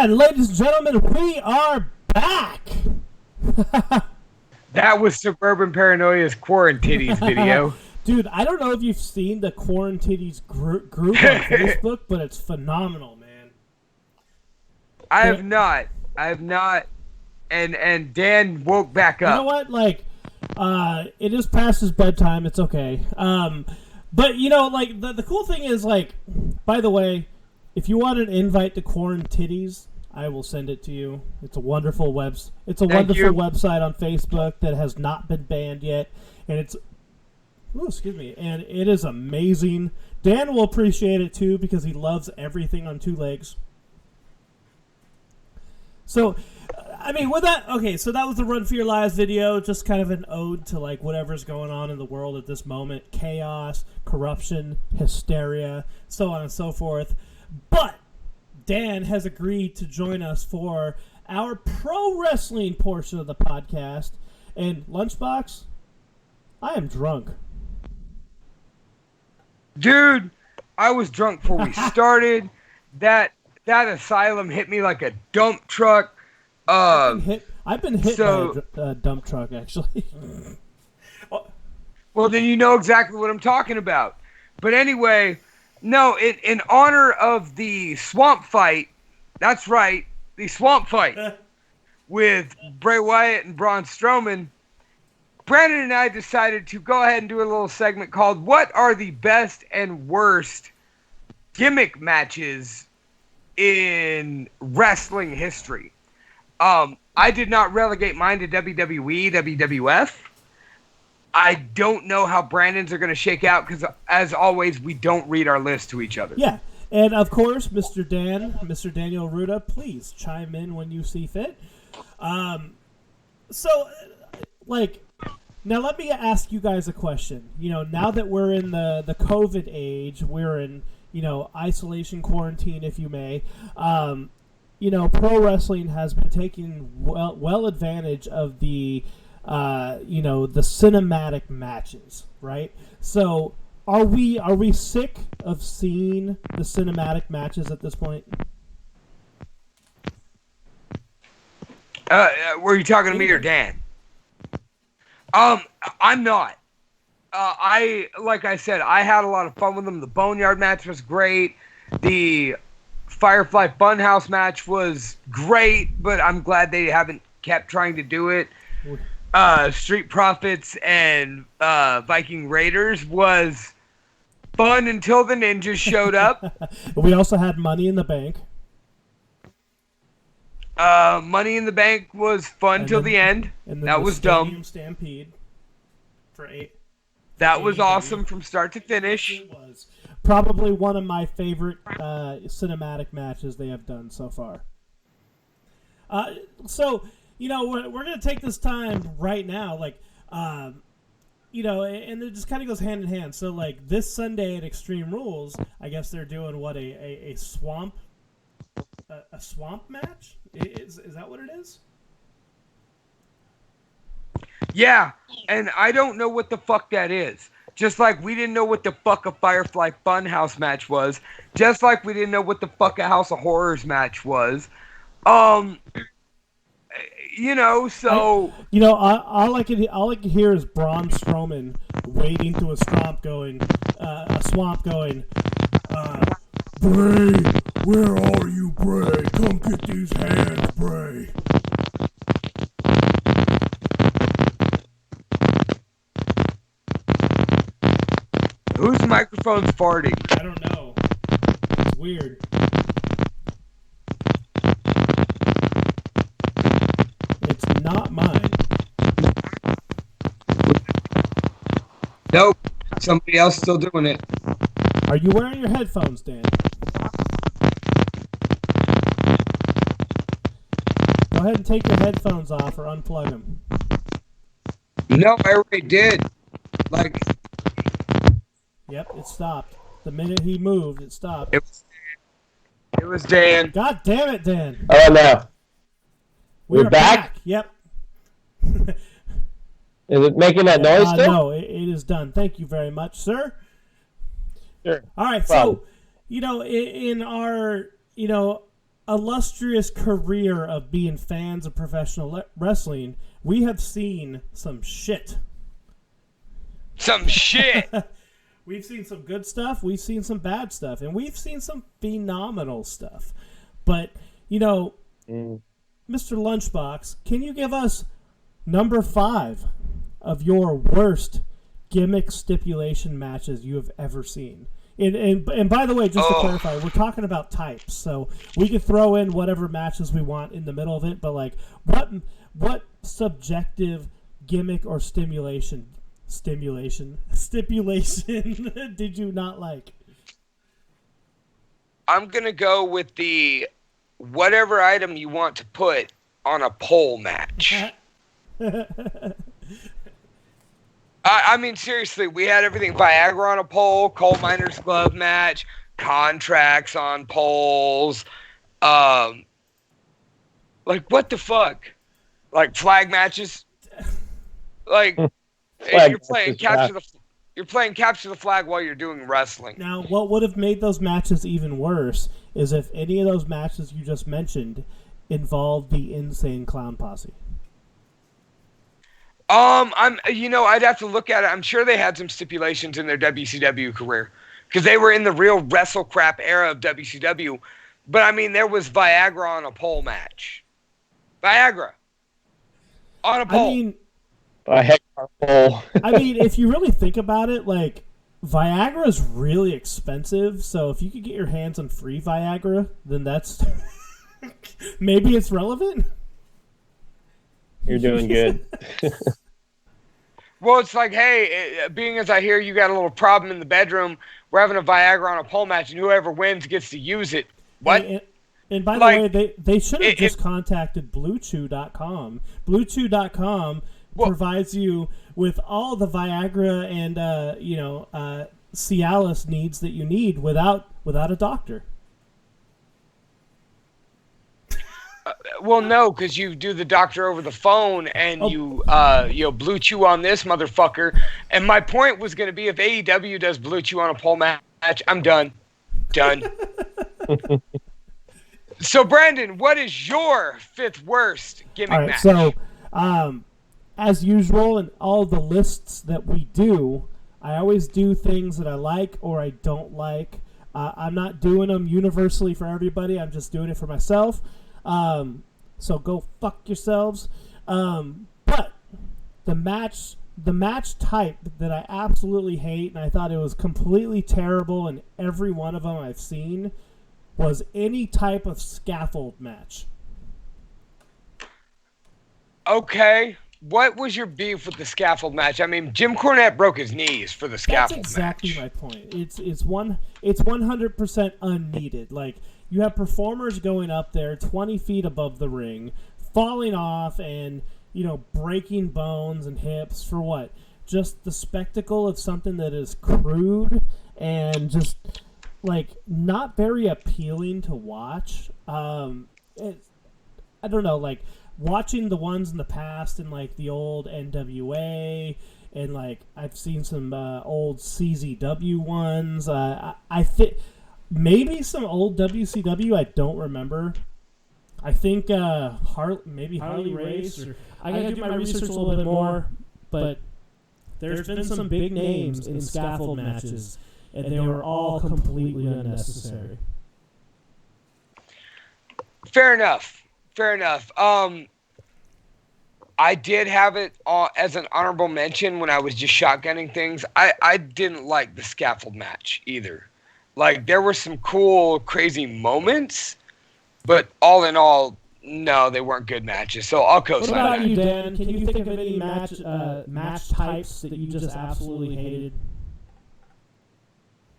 And ladies and gentlemen, we are back. That was Suburban Paranoia's Quarantitties video. Dude, I don't know if you've seen the Quarantitties group on Facebook, but it's phenomenal, man. I have not. And Dan woke back up. You know what? Like, it is past his bedtime. It's okay. But, you know, like, the cool thing is, like, by the way, if you want an invite to Quarantitties, I will send it to you. It's a wonderful website on Facebook that has not been banned yet, and it's and it is amazing. Dan will appreciate it too because he loves everything on two legs. So, I mean, with that, okay, so that was the Run for Your Lives video, just kind of an ode to like whatever's going on in the world at this moment, chaos, corruption, hysteria, so on and so forth. But Dan has agreed to join us for our pro wrestling portion of the podcast. And Lunchbox, I am drunk. Dude, I was drunk before we started. That asylum hit me like a dump truck. I've been hit by a dump truck, actually. Well, then you know exactly what I'm talking about. But anyway, no, in honor of the swamp fight, that's right, the swamp fight with Bray Wyatt and Braun Strowman, Brandon and I decided to go ahead and do a little segment called What Are the Best and Worst Gimmick Matches in Wrestling History? I did not relegate mine to WWE, WWF. I don't know how Brandon's are going to shake out because, as always, we don't read our list to each other. Yeah, and of course, Mr. Daniel Arruda, please chime in when you see fit. So, like, now let me ask you guys a question. You know, now that we're in the COVID age, we're in, you know, isolation, quarantine, if you may. You know, pro wrestling has been taking well advantage of the you know, the cinematic matches, right? So, are we sick of seeing the cinematic matches at this point? Were you talking to me or Dan? I'm not. Like I said, I had a lot of fun with them. The Boneyard match was great. The Firefly Funhouse match was great, but I'm glad they haven't kept trying to do it. Street Profits and Viking Raiders was fun until the ninjas showed up. We also had Money in the Bank. Money in the Bank was fun till the end. And then that was dumb. Stampede for 8. That was awesome from start to finish. It was probably one of my favorite cinematic matches they have done so far. So, you know, we're going to take this time right now, like, you know, and it just kind of goes hand in hand. So, like, this Sunday at Extreme Rules, I guess they're doing, what, a swamp match? Is that what it is? Yeah, and I don't know what the fuck that is. Just like we didn't know what the fuck a Firefly Funhouse match was. Just like we didn't know what the fuck a House of Horrors match was. You know, so... You know, all I can hear is Braun Strowman wading through a swamp going, Bray, where are you, Bray? Come get these hands, Bray. Whose microphone's farting? I don't know. It's weird. It's not mine. Nope. Somebody else still doing it. Are you wearing your headphones, Dan? Go ahead and take your headphones off or unplug them. No, I already did. Like... Yep, it stopped. The minute he moved, it stopped. It was Dan. God damn it, Dan. Oh, no. We're back? Yep. Is it making that noise still? No, it is done. Thank you very much, sir. Sure. All right, so, you know, in our, you know, illustrious career of being fans of professional wrestling, we have seen some shit. Some shit. We've seen some good stuff, we've seen some bad stuff, and we've seen some phenomenal stuff. But, Mr. Lunchbox, can you give us number 5 of your worst gimmick stipulation matches you have ever seen? And by the way, just to clarify, we're talking about types, so we can throw in whatever matches we want in the middle of it. But like, what subjective gimmick or stipulation did you not like? I'm gonna go with the whatever item you want to put on a pole match. I mean, seriously, we had everything. Viagra on a pole, coal miner's glove match, contracts on poles. Like, what the fuck? Like, flag matches? Like, you're playing capture the flag while you're doing wrestling. Now, what would have made those matches even worse is if any of those matches you just mentioned involved the Insane Clown Posse. I'd have to look at it. I'm sure they had some stipulations in their WCW career because they were in the real wrestle crap era of WCW. But I mean, there was Viagra on a pole match. Viagra on a pole. Viagra on a pole. I mean, if you really think about it, like, Viagra is really expensive. So if you could get your hands on free Viagra, then that's maybe it's relevant. You're doing good. Well, it's like, hey, being as I hear you got a little problem in the bedroom, we're having a Viagra on a pole match, and whoever wins gets to use it. What? And by the way, they should have just contacted BlueChew.com. BlueChew.com provides you with all the Viagra and Cialis needs that you need without a doctor. Well, no, because you do the doctor over the phone and you Blue Chew on this motherfucker. And my point was going to be if AEW does Blue Chew on a pole match, I'm done. Done. So, Brandon, what is your 5th worst gimmick match? So, as usual in all the lists that we do, I always do things that I like or I don't like. I'm not doing them universally for everybody. I'm just doing it for myself. So go fuck yourselves. But the match type that I absolutely hate, and I thought it was completely terrible in every one of them I've seen, was any type of scaffold match. Okay. What was your beef with the scaffold match? I mean, Jim Cornette broke his knees for the scaffold match. That's exactly my point. It's 100% unneeded. Like, you have performers going up there 20 feet above the ring, falling off and, breaking bones and hips for what? Just the spectacle of something that is crude and just, like, not very appealing to watch. I don't know, like, watching the ones in the past in, like, the old NWA and, like, I've seen some old CZW ones. I think maybe some old WCW, I don't remember. I think Harley Race. I gotta do my research a little bit more, but there's been some big names in scaffold matches, and they were all completely unnecessary. Fair enough. I did have it as an honorable mention when I was just shotgunning things. I didn't like the scaffold match either. Like, there were some cool, crazy moments, but all in all, no, they weren't good matches. So I'll co-sign that. What about you, Dan? Can you think of any match types that you just absolutely hated?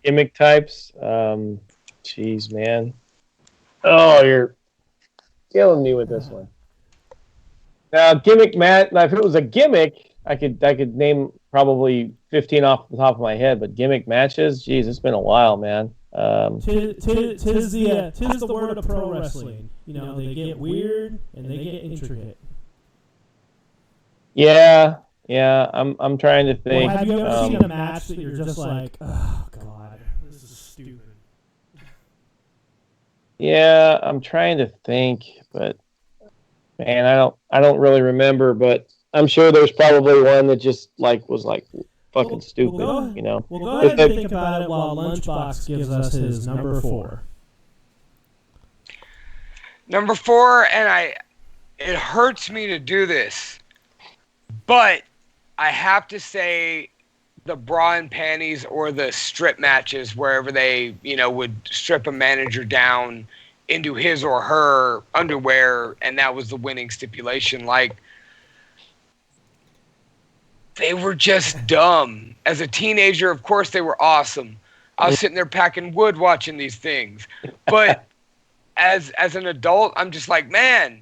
Gimmick types? Jeez, man. Oh, you're killing me with this one. Now, gimmick match. If it was a gimmick, I could name probably 15 off the top of my head. But gimmick matches, geez, it's been a while, man. Tis the word of pro wrestling. They get weird and they get intricate. Yeah. I'm trying to think. Well, have you ever seen a match that you're just like, oh god, this is stupid? Yeah, I'm trying to think, but man, I don't really remember, but I'm sure there's probably one that just was fucking stupid, you know. We'll go ahead and think about it while Lunchbox gives us his number 4. Number 4, and it hurts me to do this, but I have to say the bra and panties or the strip matches wherever they, would strip a manager down into his or her underwear, and that was the winning stipulation. Like, they were just dumb. As a teenager, of course, they were awesome. I was sitting there packing wood watching these things. But as an adult, I'm just like, man,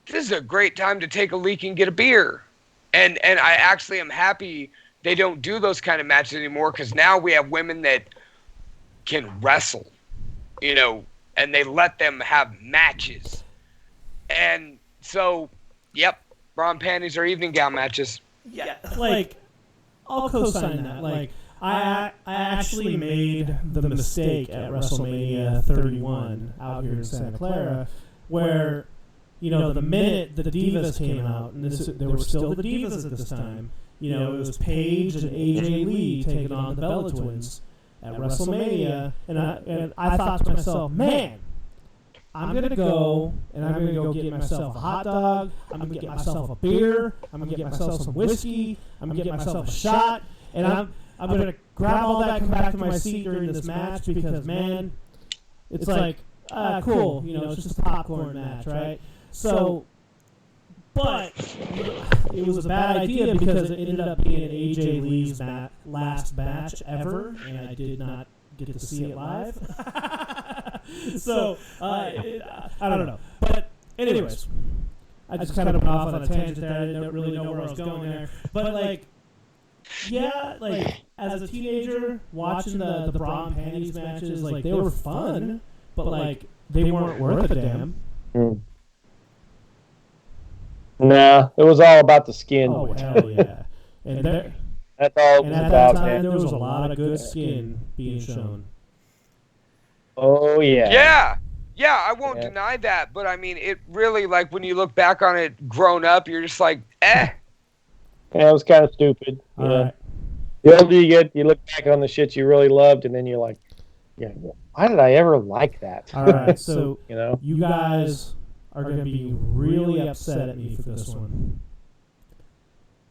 this is a great time to take a leak and get a beer. And I actually am happy they don't do those kind of matches anymore, because now we have women that can wrestle, and they let them have matches. And so, yep, bra and panties or evening gown matches. Yeah, I'll co-sign that. I actually made the mistake at WrestleMania 31 out here in Santa Clara, where, the minute the Divas came out, and there were still the Divas at this time, it was Paige and AJ Lee taking on the Bella Twins at WrestleMania, and I thought to myself, man, I'm going to go, and I'm going to go get myself a hot dog, I'm going to get myself a beer, I'm going to get myself some whiskey, I'm going to get myself a shot, and I'm going to grab all that, come back to my seat during this match, because, man, it's cool, it's just a popcorn match, right? So, but it was a bad idea because it ended up being AJ Lee's last match ever, and I did not get to see it live. So, I don't know. But anyways, I just kind of went off on a tangent there. I didn't really know where I was going there. But, as a teenager, watching the bra and panties matches, they were fun, but, they weren't worth a damn. Mm. Nah, it was all about the skin. Oh, hell yeah. And that's all it was at about, that time, man. there was a lot of good skin being shown. Oh, yeah. Yeah, I won't deny that, but I mean, it really, when you look back on it grown up, you're just like, eh. Yeah, it was kind of stupid. All right. The older you get, you look back on the shit you really loved, and then you're like, yeah, why did I ever like that? All right, so you guys are going to be really upset at me for this one.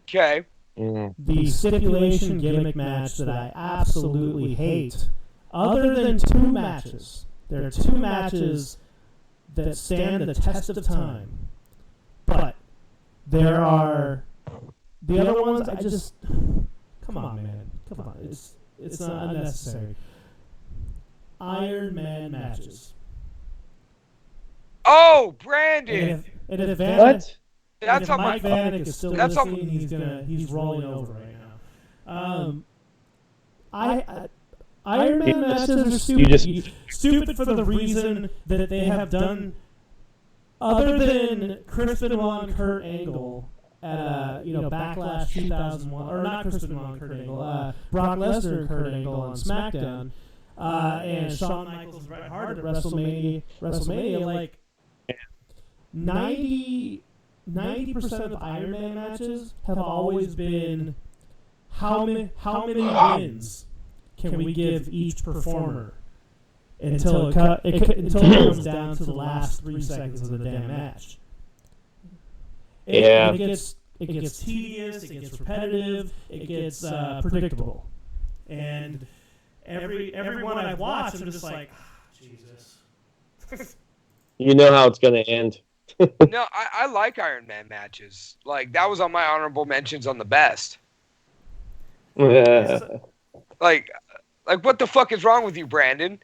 Okay. The stipulation gimmick match that I absolutely hate, other than 2 matches. There are 2 matches that stand the test of time. But there are the other ones I just... Come on, man. Come on. It's not unnecessary. Iron Man matches. Oh, Brandon! And if What? That's on Mike my... Vanek is still That's listening, he's rolling over right now. Iron Man matches are stupid. Stupid for the reason that they have done, other than Chris Benoit and Kurt Angle at Backlash 2001, or not Chris Benoit and Kurt Angle, Brock Lesnar and Kurt Angle on SmackDown, and Shawn Michaels and Bret Hart at WrestleMania, 90% of Iron Man matches have always been how many wins can we give each performer until it comes down to the last 3 seconds of the damn match. It gets tedious, it gets repetitive, it gets predictable, and every one I've watched, I'm just like, Jesus. You know how it's going to end. No, I like Iron Man matches. That was on my honorable mentions on the best. Like, what the fuck is wrong with you, Brandon?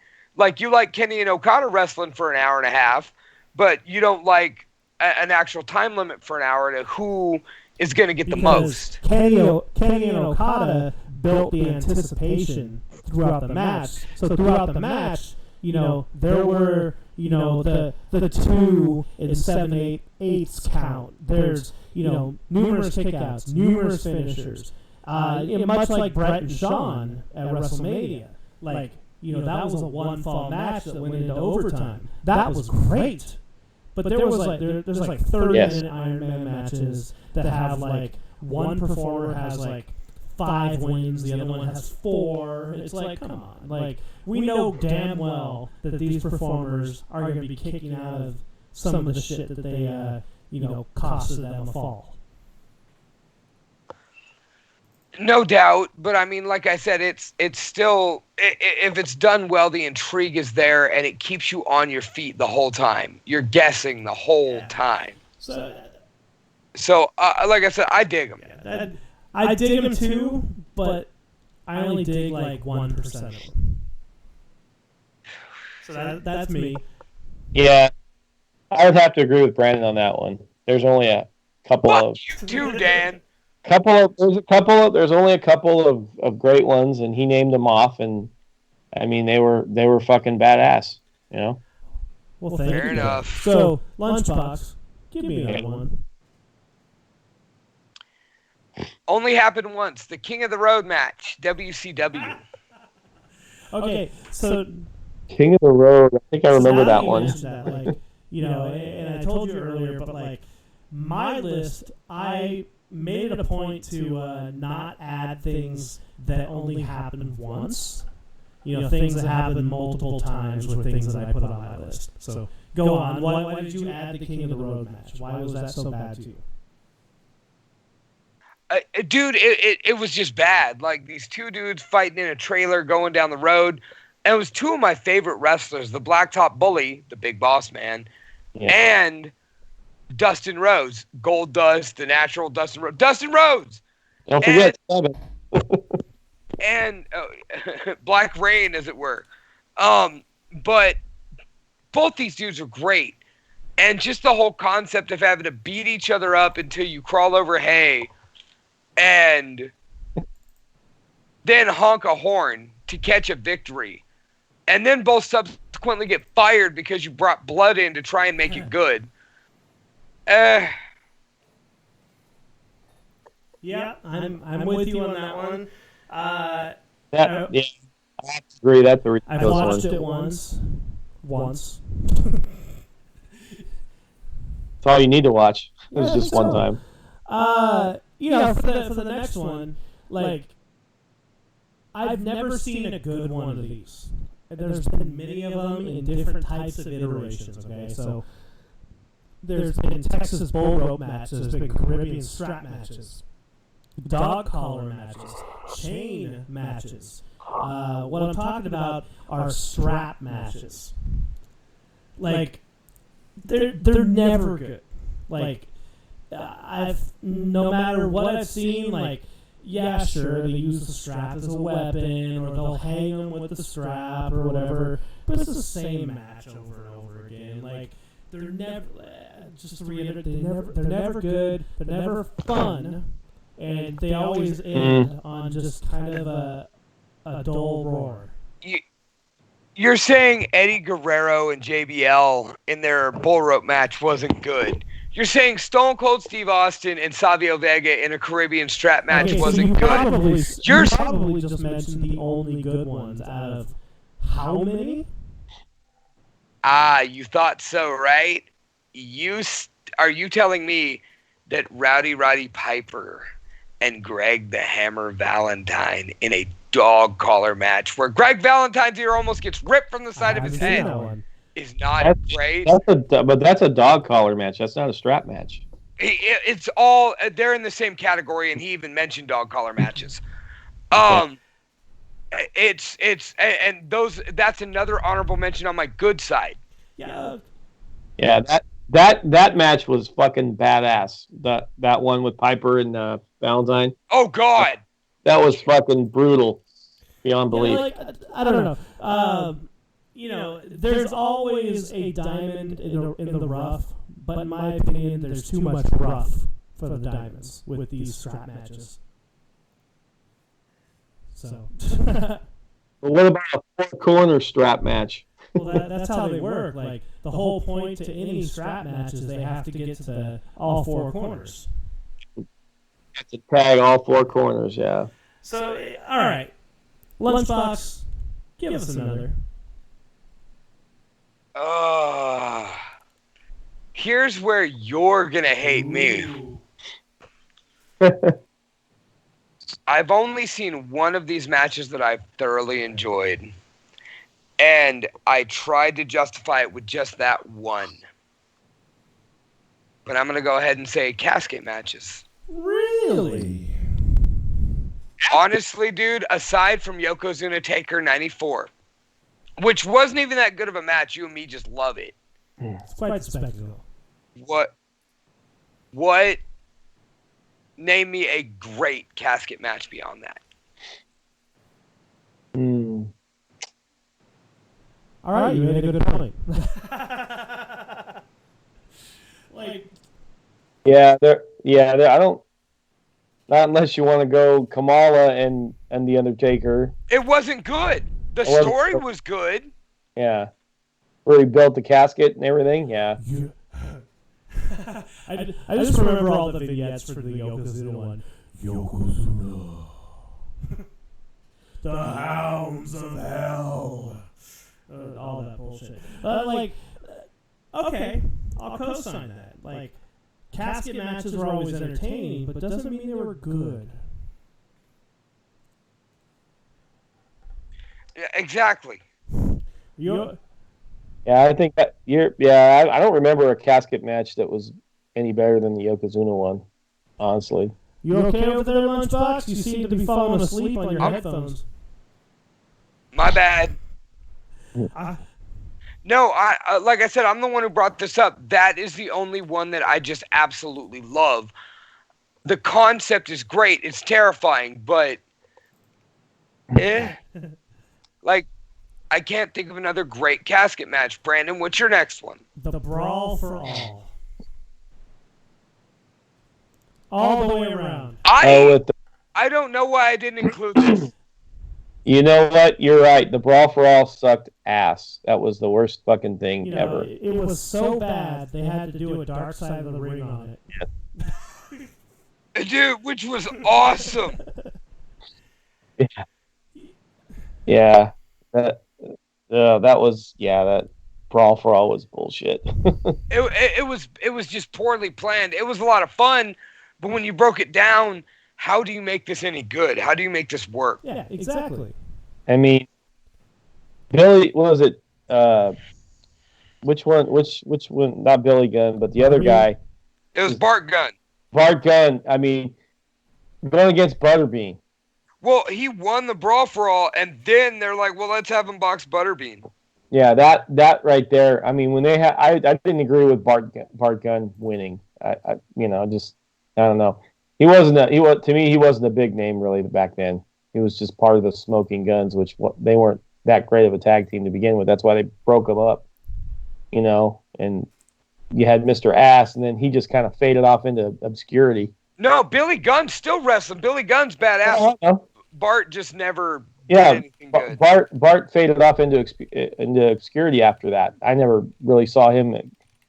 You like Kenny and Okada wrestling for an hour and a half, but you don't like an actual time limit for an hour to who is going to get the most. Kenny and Okada built the anticipation throughout the match. So throughout the match, there were, the 2 and 7/8 count. There's, numerous kickouts, numerous finishers. Much like Brett and Shawn at WrestleMania. that was a one-fall match that went into overtime. That was great. But there was there's 30-minute Iron Man matches that have one performer has 5 wins, the other one has 4. It's come on, we know damn well that these performers are going to be kicking out of some of the shit that they costed them a fall. No doubt, but I mean, like I said, it's still, if it's done well, the intrigue is there, and it keeps you on your feet the whole time. You're guessing the whole time. So, like I said, I dig them. Yeah, I dig them too, but I only dig 1% of them. So that's me. Yeah, I would have to agree with Brandon on that one. There's only a couple of. You too, Dan. There's only a couple of great ones, and he named them off, and I mean they were fucking badass, Well, fair enough. So, Lunchbox, give me another one. Only happened once. The King of the Road match, WCW. Okay, so King of the Road. I think I remember that one. That, and I told you earlier, but my list, I made it a point to not add things that only happened once. Things that happened multiple times were things that I put on my list. So go on. Why did you add the King of the Road match? Why was that so bad to you? Dude, it was just bad. These two dudes fighting in a trailer going down the road. And it was two of my favorite wrestlers, the Blacktop Bully, the Big Boss Man, and Dustin Rhodes. Gold Dust, the natural Dustin Rhodes. Dustin Rhodes! Don't forget and Black Rain, as it were. But both these dudes are great. And just the whole concept of having to beat each other up until you crawl over hay and then honk a horn to catch a victory. And then both subsequently get fired because you brought blood in to try and make it good. Yeah, I'm with you on that one. I have to agree. That's a ridiculous I've watched it once. That's all you need to watch. It was just one time. For the next one, I've never seen a good one of these. There's been many of them in different types of iterations, okay? So there's been Texas bull rope matches, there's been Caribbean strap matches, dog collar matches, chain matches. What I'm talking about are strap matches. They're never good. No matter what I've seen, yeah, sure, they use the strap as a weapon, or they'll hang them with the strap, or whatever. But it's the same match over and over again. They're never, just to reiterate, they're never good, they're never fun, and they always end on just kind of a dull roar. You're saying Eddie Guerrero and JBL in their bull rope match wasn't good. You're saying Stone Cold Steve Austin and Savio Vega in a Caribbean strap match wasn't good. You probably just mentioned the only good ones out of how many? You thought so, right? Are you telling me that Rowdy Roddy Piper and Greg the Hammer Valentine in a dog collar match where Greg Valentine's ear almost gets ripped from the side of his head is not great? But that's a dog collar match. That's not a strap match. It's all, they're in the same category, and he even mentioned dog collar matches. That's another honorable mention on my good side. Yeah. Yeah, that match was fucking badass. That one with Piper and Valentine. Oh God, that was fucking brutal, beyond belief. I don't know. There's always a diamond in the rough, but in my opinion, there's too much rough for the diamonds with these strap matches. So. But what about a four-corner strap match? Well, that's how they work. The whole point to any strap match is they have to get to all four corners. Have to tag all four corners, yeah. So, all right. Lunchbox, Give us another. Here's where you're gonna hate me. I've only seen one of these matches that I've thoroughly enjoyed, and I tried to justify it with just that one. But I'm gonna go ahead and say casket matches. Really? Honestly, dude, aside from Yokozuna Taker 94, which wasn't even that good of a match, you and me just love it. It's quite a spectacle. What? Name me a great casket match beyond that. All right, you made a good point. I don't. Not unless you want to go Kamala and the Undertaker. It wasn't good. The story was good. Yeah, where he built the casket and everything. Yeah. I just remember all the vignettes for the Yokozuna one. Yokozuna. The Hounds of Hell. All that bullshit. Okay, I'll co-sign that. Like, casket matches were always entertaining, but doesn't mean they were good. Yeah, exactly. I think that I don't remember a casket match that was any better than the Yokozuna one, honestly. You okay over there, Lunchbox? You seem to be falling asleep on your headphones. My bad. No, I like I said, I'm the one who brought this up. That is the only one that I just absolutely love. The concept is great. It's terrifying, but like, I can't think of another great casket match. Brandon, what's your next one? The Brawl for All. All the way around. I don't know why I didn't include this. You know what? You're right. The Brawl for All sucked ass. That was the worst fucking thing ever. It was so bad they had to do a Dark Side of the Ring on it. Dude, which was awesome. Yeah. That Brawl for All was bullshit. It was just poorly planned. It was a lot of fun, but when you broke it down, how do you make this any good? How do you make this work? Yeah, exactly. I mean, Billy, what was it? Which one? Not Billy Gunn, but the other guy. It was Bart Gunn. Bart Gunn. I mean, going against Butterbean. Well, he won the Brawl for All, and then they're like, "Well, let's have him box Butterbean." Yeah, that right there. I mean, when they had, I didn't agree with Bart Gunn winning. I don't know. He wasn't a big name really back then. He was just part of the Smoking Guns, which they weren't that great of a tag team to begin with. That's why they broke them up, and you had Mr. Ass, and then he just kind of faded off into obscurity. No, Billy Gunn's still wrestling. Billy Gunn's badass. Bart just never did anything good. Bart faded off into obscurity after that. I never really saw him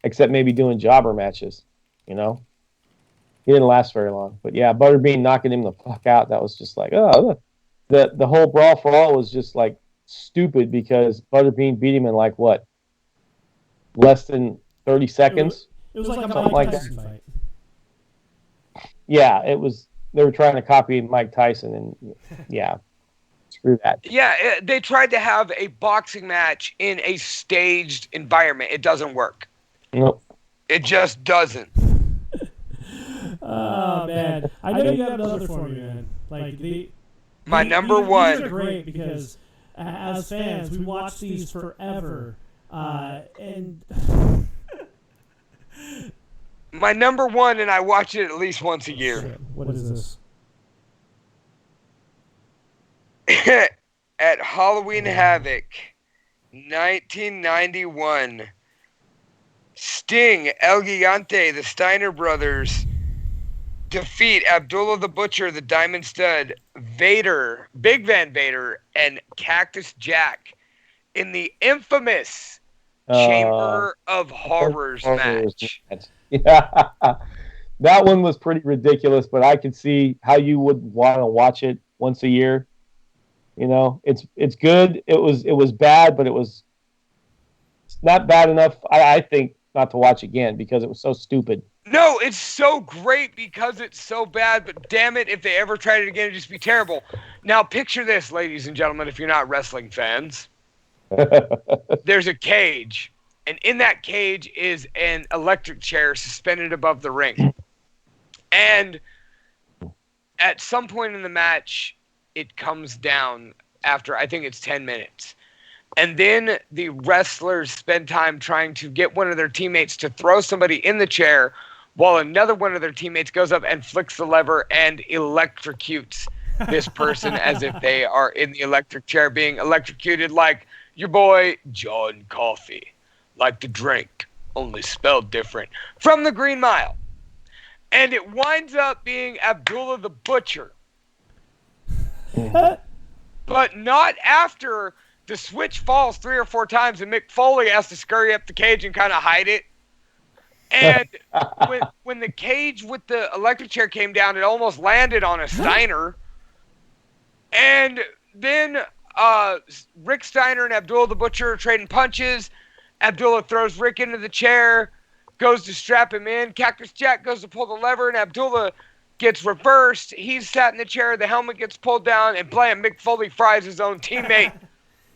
except maybe doing jobber matches, He didn't last very long. But yeah, Butterbean knocking him the fuck out, that was just like, oh, the whole Brawl for All was just like stupid because Butterbean beat him in like what? Less than 30 seconds? It was like a Mike Tyson fight. Yeah, it was. They were trying to copy Mike Tyson, and yeah, screw that. Yeah, they tried to have a boxing match in a staged environment. It doesn't work. Nope. It just doesn't. Oh man, I know you have another for me, man. Like my number one. These are great because as fans, we watch these forever, and. My number one, and I watch it at least once a year. What is this? At Halloween Havoc, 1991, Sting, El Gigante, the Steiner Brothers defeat Abdullah the Butcher, the Diamond Stud, Vader, Big Van Vader, and Cactus Jack in the infamous Chamber of Horrors match. Yeah, that one was pretty ridiculous, but I could see how you would want to watch it once a year. You know, it's good. It was bad, but it was not bad enough. I think not to watch again because it was so stupid. No, it's so great because it's so bad, but damn it, if they ever tried it again, it'd just be terrible. Now, picture this, ladies and gentlemen, if you're not wrestling fans. There's a cage, and in that cage is an electric chair suspended above the ring. And at some point in the match, it comes down after, I think it's 10 minutes. And then the wrestlers spend time trying to get one of their teammates to throw somebody in the chair while another one of their teammates goes up and flicks the lever and electrocutes this person as if they are in the electric chair being electrocuted like your boy John Coffey. Like the drink, only spelled different. From the Green Mile. And it winds up being Abdullah the Butcher. But not after the switch falls 3 or 4 times and Mick Foley has to scurry up the cage and kind of hide it. And when the cage with the electric chair came down, it almost landed on a Steiner. And then Rick Steiner and Abdullah the Butcher are trading punches. Abdullah throws Rick into the chair, goes to strap him in. Cactus Jack goes to pull the lever, and Abdullah gets reversed. He's sat in the chair. The helmet gets pulled down, and blam, Mick Foley fries his own teammate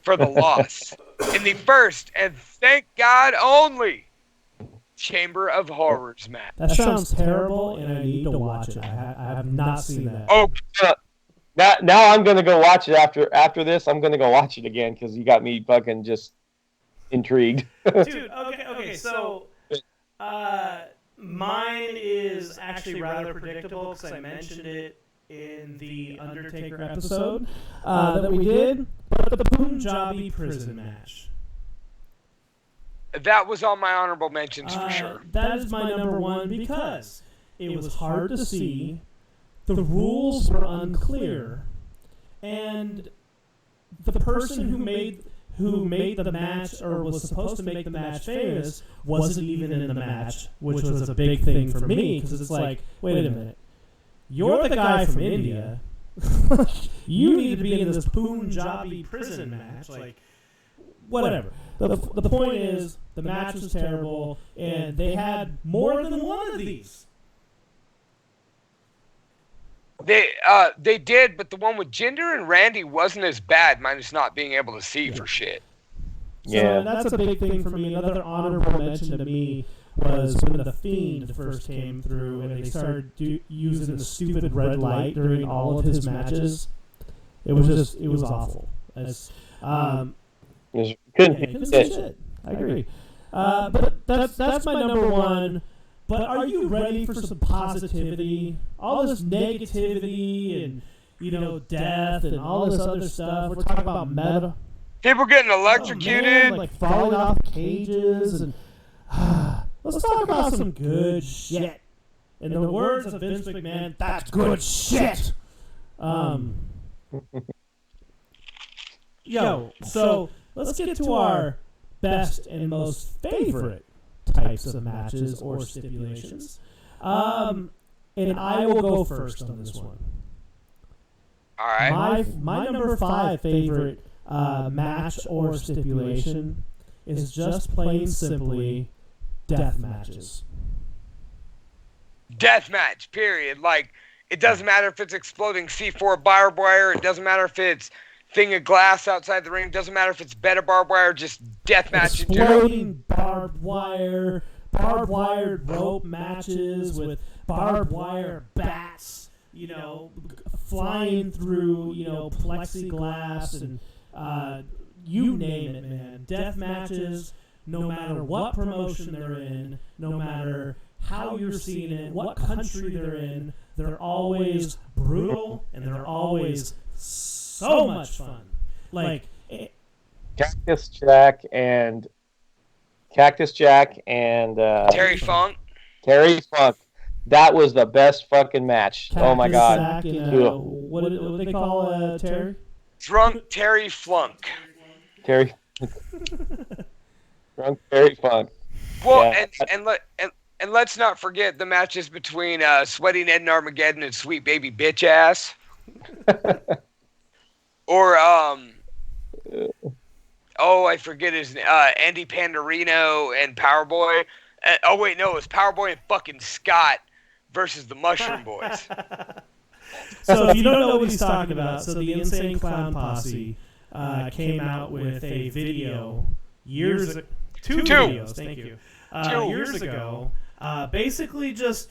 for the loss. In the first, and thank God only, Chamber of Horrors match. That sounds terrible, and I need to watch it. I have not seen that. Oh, now I'm gonna go watch it after this. I'm gonna go watch it again because you got me fucking just intrigued. Dude, okay. So, mine is actually rather predictable because I mentioned it in the Undertaker episode that we did. But the Punjabi prison match. that was on my honorable mentions for sure. That is my number one because it was hard to see. The rules were unclear, and the person who made the match or was supposed to make the match famous wasn't even in the match, which was a big thing for me because it's like, wait a minute, you're the guy from India. You need to be in this Punjabi prison match, like whatever. The point is, the match was terrible, and they had more than one of these. They did, but the one with Jinder and Randy wasn't as bad, minus not being able to see for shit. So that's a big thing for me. Another honorable mention to me was when The Fiend first came through and they started using the stupid red light during all of his matches. It was awful. Couldn't see shit. I agree. But that's my number one. But are you ready for some positivity? All this negativity and death and all this other stuff. We're talking about meta. People getting electrocuted. Man, like falling off cages and let's talk about some good shit. In the words of Vince McMahon, that's good shit. So let's get to our best and most favorite types of matches or stipulations. And I will go first on this one. All right. My number 5 favorite match or stipulation is just plain simply death matches. Death match, period. Like, it doesn't matter if it's exploding C4 barbed wire. It doesn't matter if it's thing of glass outside the ring. It doesn't matter if it's bed of barbed wire. Just death match. Exploding barbed wire, barbed wire rope matches with barbed wire bats, flying through, plexiglass and you name it, man. Death matches, no matter what promotion they're in, no matter how you're seeing it, what country they're in, they're always brutal and they're always so much fun. Like Cactus Jack and Terry Funk. Terry Funk. That was the best fucking match. Oh my god. What do they call Terry? Drunk Terry Flunk. Drunk Terry Funk. Well, yeah. and let's not forget the matches between Sweaty Ned and Armageddon and Sweet Baby Bitch Ass. Or I forget his name. Andy Pandarino and Powerboy. Oh wait, no, it was Powerboy and fucking Scott versus the Mushroom Boys. So if you don't know what he's talking about, so the Insane Clown Posse came out with a video two videos, thank you, years ago, basically just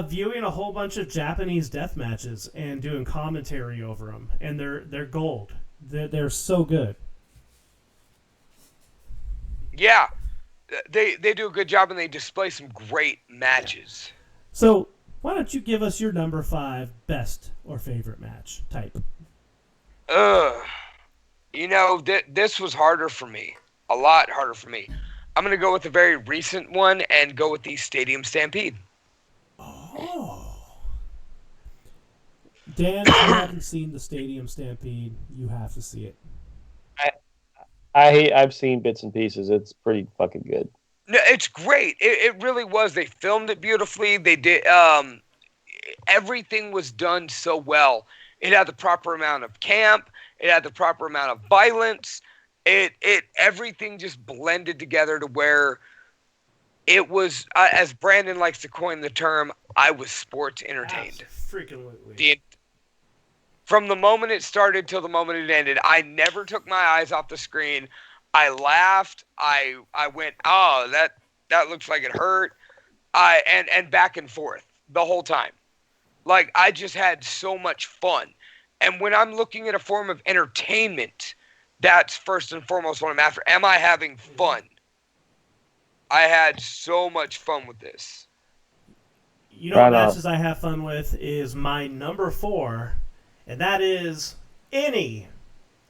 viewing a whole bunch of Japanese death matches and doing commentary over them, and they're gold. They're so good. Yeah, they do a good job, and they display some great matches. So why don't you give us your number 5 best or favorite match type? This was harder for me. A lot harder for me. I'm going to go with a very recent one and go with the Stadium Stampede. Oh. Dan, if you haven't seen the Stadium Stampede, you have to see it. I've seen bits and pieces. It's pretty fucking good. No, it's great. It really was. They filmed it beautifully. They did. Everything was done so well. It had the proper amount of camp. It had the proper amount of violence. Everything just blended together to where it was, as Brandon likes to coin the term, I was sports entertained. Freaking From the moment it started till the moment it ended, I never took my eyes off the screen. I laughed. I went, oh, that looks like it hurt. And back and forth the whole time. Like, I just had so much fun. And when I'm looking at a form of entertainment, that's first and foremost what I'm after. Am I having fun? I had so much fun with this. You know what matches I have fun with is my number 4, and that is any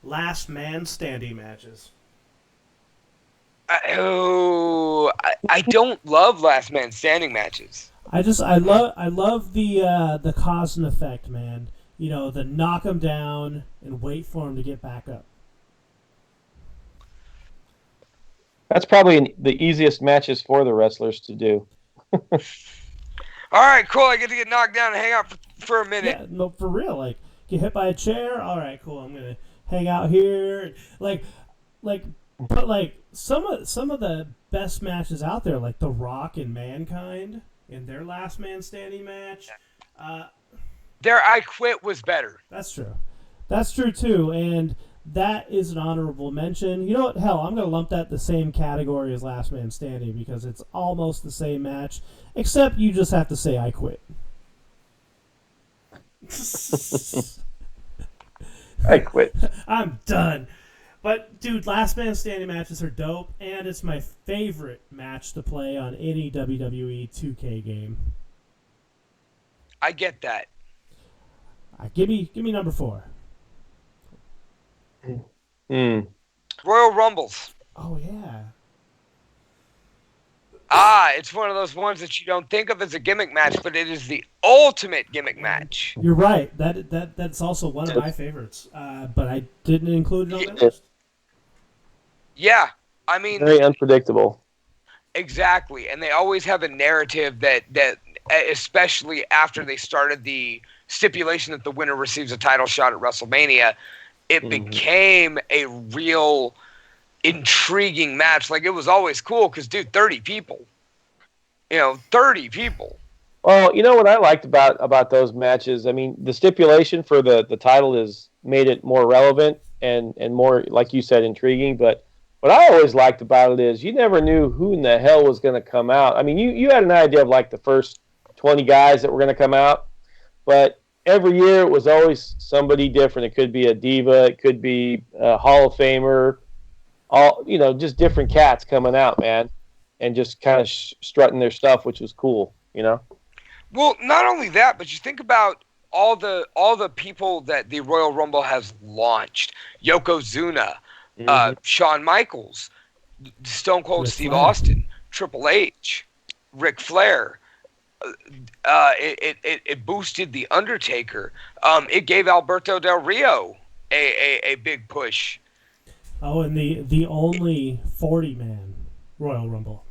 last man standing matches. I don't love last man standing matches. I love the cause and effect, man. You know, the knock him down and wait for him to get back up. That's probably the easiest matches for the wrestlers to do. All right, cool. I get to get knocked down and hang out for a minute. Yeah, no, for real. Like, get hit by a chair. All right, cool. I'm gonna hang out here. But some of the best matches out there, like The Rock and Mankind in their last man standing match. Their I Quit was better. That's true. That's true too, and that is an honorable mention. You know what? Hell, I'm going to lump that the same category as Last Man Standing because it's almost the same match, except you just have to say I quit. I quit. I'm done. But, dude, Last Man Standing matches are dope, and it's my favorite match to play on any WWE 2K game. I get that. Give me number 4. Royal Rumbles. Oh, yeah. It's one of those ones that you don't think of as a gimmick match, but it is the ultimate gimmick match. You're right. That's also one of my favorites, but I didn't include it on that list. Yeah, I mean... Very unpredictable. Exactly, and they always have a narrative that especially after they started the stipulation that the winner receives a title shot at WrestleMania, it became a real intriguing match. Like, it was always cool because, dude, 30 people. 30 people. Well, you know what I liked about those matches? I mean, the stipulation for the title is made it more relevant and more, like you said, intriguing. But what I always liked about it is you never knew who in the hell was going to come out. I mean, you had an idea of, like, the first 20 guys that were going to come out. But every year it was always somebody different. It could be a diva. It could be a Hall of Famer. Just different cats coming out, man, and just kind of strutting their stuff, which was cool, Well, not only that, but you think about all the people that the Royal Rumble has launched: Yokozuna, Shawn Michaels, Stone Cold Steve Austin, Triple H, Ric Flair. It boosted The Undertaker. It gave Alberto Del Rio a big push. Oh, and the only 40-man Royal Rumble.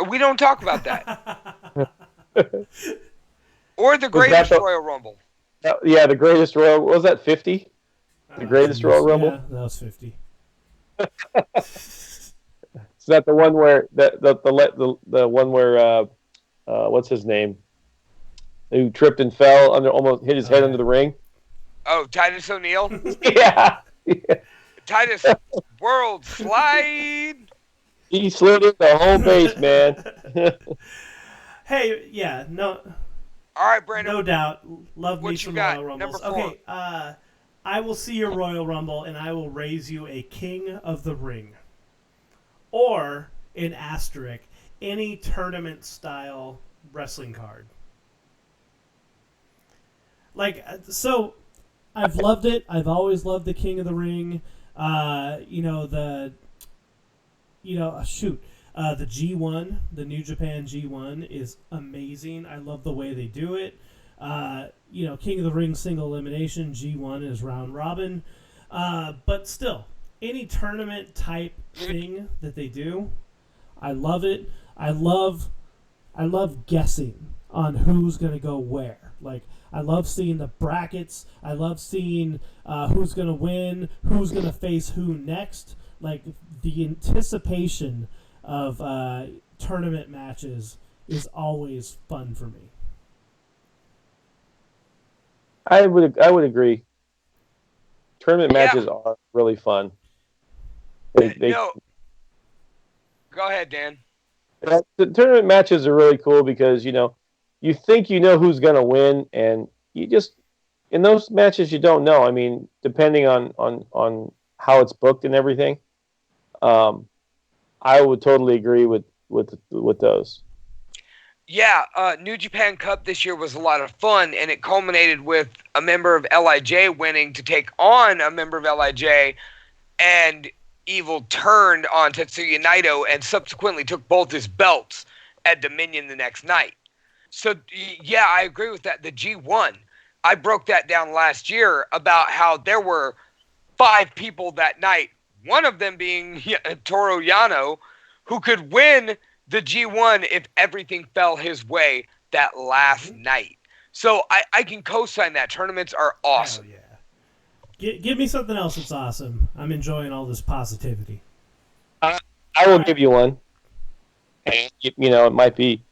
We don't talk about that. Or the greatest Royal Rumble. Yeah, the greatest Royal. What was that, 50? The greatest Royal Rumble? Yeah, that was 50. Is that the one where the one where what's his name? Who tripped and fell almost hit his head under the ring? Oh, Titus O'Neil? Yeah. Titus World Slide. He slid in the whole base, man. Hey, yeah, no. All right, Brandon. No doubt. Love me What some you got? Royal Rumbles. Number 4. Okay, I will see your Royal Rumble and I will raise you a King of the Ring. Or an asterisk, any tournament style wrestling card. Like, so I've loved it. I've always loved the King of the Ring. The G1, the New Japan G1 is amazing. I love the way they do it. King of the Ring single elimination, G1 is round robin. But still, any tournament type thing that they do, I love it. I love guessing on who's going to go where. Like, I love seeing the brackets. I love seeing who's going to win, who's going to face who next. Like, the anticipation of tournament matches is always fun for me. I would agree. Tournament matches are really fun. No. Go ahead, Dan. The tournament matches are really cool because, you think you know who's going to win, and you just, in those matches, you don't know. I mean, depending on how it's booked and everything, I would totally agree with those. Yeah, New Japan Cup this year was a lot of fun, and it culminated with a member of LIJ winning to take on a member of LIJ, and Evil turned on Tetsuya Naito and subsequently took both his belts at Dominion the next night. So, yeah, I agree with that. The G1, I broke that down last year about how there were 5 people that night, one of them being Toru Yano, who could win the G1 if everything fell his way that last night. So I can co-sign that. Tournaments are awesome. Hell yeah. Give me something else that's awesome. I'm enjoying all this positivity. I will give you one. It might be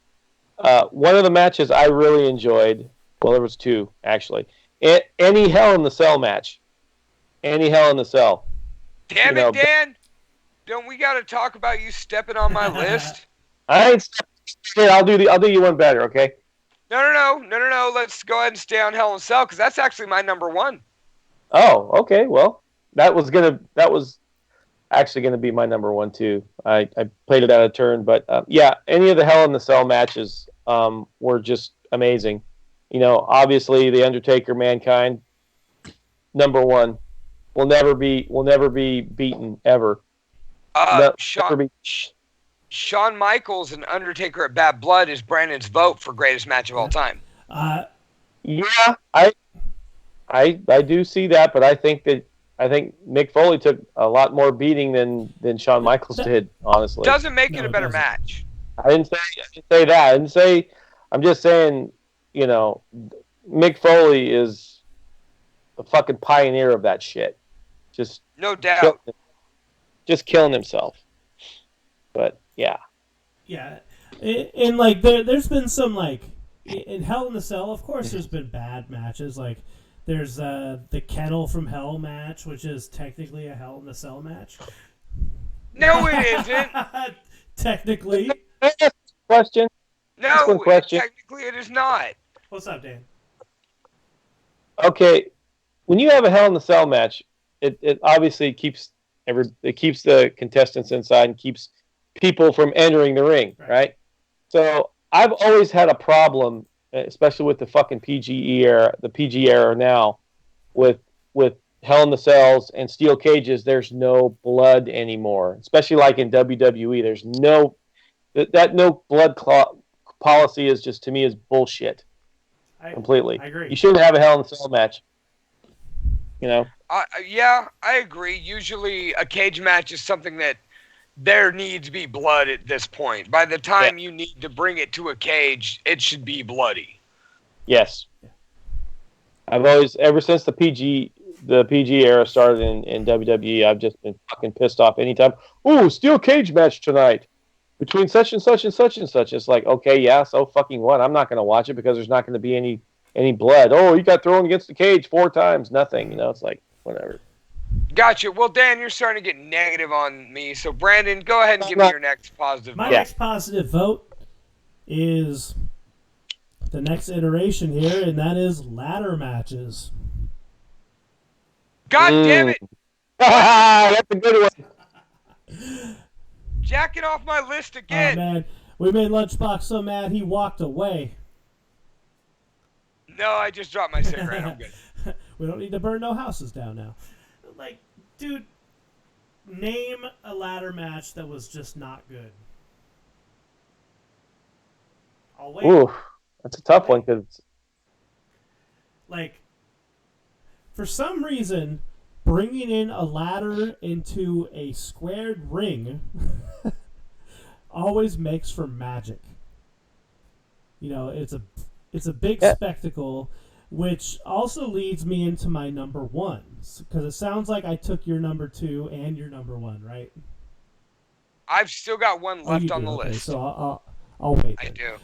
one of the matches I really enjoyed. Well, there was 2, actually. Any Hell in the Cell match. Any Hell in the Cell. Damn it, Dan! Don't we got to talk about you stepping on my list? I ain't. I'll do you one better, okay? No. Let's go ahead and stay on Hell in a Cell because that's actually my number 1. Oh, okay. Well, that was actually gonna be my number 1 too. I played it out of turn, but any of the Hell in the Cell matches were just amazing. Obviously the Undertaker Mankind number 1 will never be beaten ever. Shawn Michaels and Undertaker at Bad Blood is Brandon's vote for greatest match of all time. Yeah, I do see that, but I think Mick Foley took a lot more beating than Shawn Michaels did. Honestly, doesn't make it a better match. I didn't say that. I'm just saying. Mick Foley is the fucking pioneer of that shit. Just no doubt. Killing himself. But yeah. Yeah, and like there's been some in Hell in a Cell. Of course, there's been bad matches. Like there's the Kennel from Hell match, which is technically a Hell in a Cell match. No, it isn't. Technically. Question. No, technically it is not. What's up, Dan? Okay, when you have a Hell in a Cell match, it obviously keeps the contestants inside and keeps people from entering the ring, right? So I've always had a problem, especially with the fucking PG era now, with Hell in the Cells and steel cages. There's no blood anymore, especially like in WWE. There's no blood policy is just, to me, is bullshit. Completely. I agree. You shouldn't have a Hell in a Cell match. Yeah, I agree. Usually a cage match is something that there needs to be blood at this point. By the time you need to bring it to a cage, it should be bloody. Yes. I've always, ever since the PG the PG era started in WWE, I've just been fucking pissed off anytime. Ooh, steel cage match tonight between such and such and such and such. It's like, okay, yeah, so fucking what? I'm not going to watch it because there's not going to be any blood. Oh, you got thrown against the cage 4 times, nothing. It's like whatever. Gotcha. Well, Dan, you're starting to get negative on me. So, Brandon, go ahead and give me your next positive My vote. next positive vote is the next iteration here, and that is ladder matches. God damn it! That's a good one. Jacking off my list Oh, again. man. We made Lunchbox so mad he walked away. No, I just dropped my cigarette. I'm good. We don't need to burn no houses down now. Like, dude, name a ladder match that was just not good. I'll wait. Ooh, that's a tough one because Like, for some reason, bringing in a ladder into a squared ring always makes for magic. It's a big spectacle, which also leads me into my number one, because it sounds like I took your number 2 and your number 1, right? I've still got one left you on do? the Okay, list. so I'll wait. I then. do.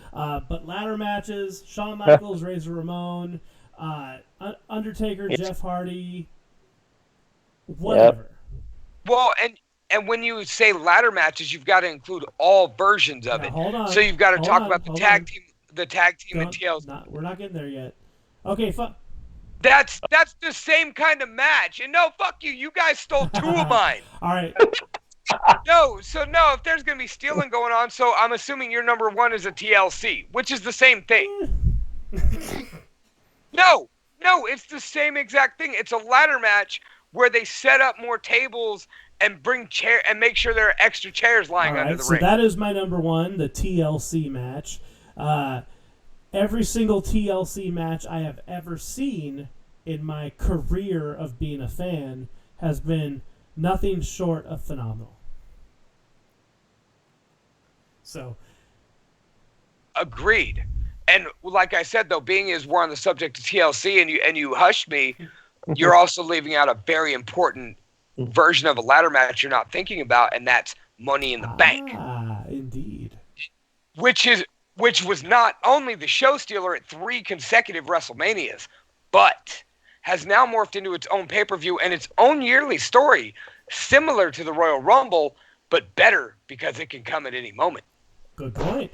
But ladder matches: Shawn Michaels, Razor Ramon, Undertaker, Jeff Hardy, whatever. Well, and when you say ladder matches, you've got to include all versions of Now, it. hold on. So you've got to Hold talk on, about the hold tag on. team, and TLC. We're not getting there yet. Okay, That's the same kind of match. And no, fuck you. You guys stole 2 of mine. all right. No, if there's gonna be stealing going on, so I'm assuming your number 1 is a TLC, which is the same thing. No, it's the same exact thing. It's a ladder match where they set up more tables and bring chair and make sure there are extra chairs lying under the So ring. that is my number 1, the TLC match. Every single TLC match I have ever seen in my career of being a fan has been nothing short of phenomenal. So, Agreed. And like I said, though, being as we're on the subject of TLC and you hushed me, you're also leaving out a very important version of a ladder match you're not thinking about, and that's Money in the Bank. Indeed. Which was not only the show stealer at 3 consecutive WrestleManias, but has now morphed into its own pay-per-view and its own yearly story, similar to the Royal Rumble, but better because it can come at any moment. Good point.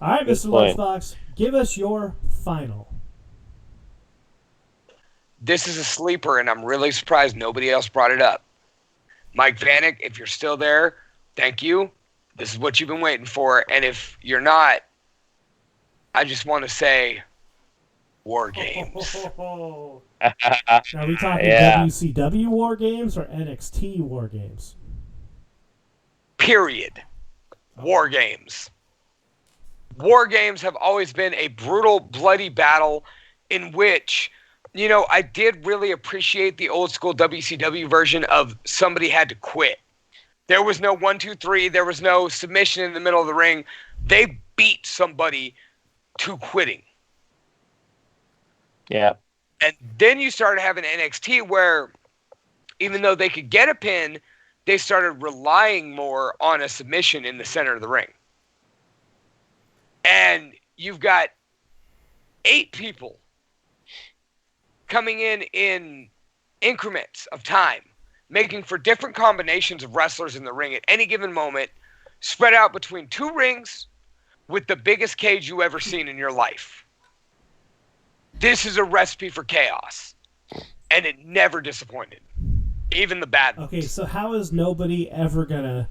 All right, Mr. Lunchbox, give us your final. This is a sleeper, and I'm really surprised nobody else brought it up. Mike Vanek, if you're still there, thank you. This is what you've been waiting for. And if you're not, I just want to say War Games. Now, are we talking WCW War Games or NXT War Games? Period. War Games. War Games have always been a brutal, bloody battle in which, I did really appreciate the old school WCW version of somebody had to quit. There was no 1, 2, 3. There was no submission in the middle of the ring. They beat somebody to quitting. Yeah. And then you started having NXT where even though they could get a pin, they started relying more on a submission in the center of the ring. And you've got 8 people coming in increments of time, making for different combinations of wrestlers in the ring at any given moment, spread out between 2 rings with the biggest cage you ever seen in your life. This is a recipe for chaos, and it never disappointed, even the bad ones. Okay, so how is nobody ever gonna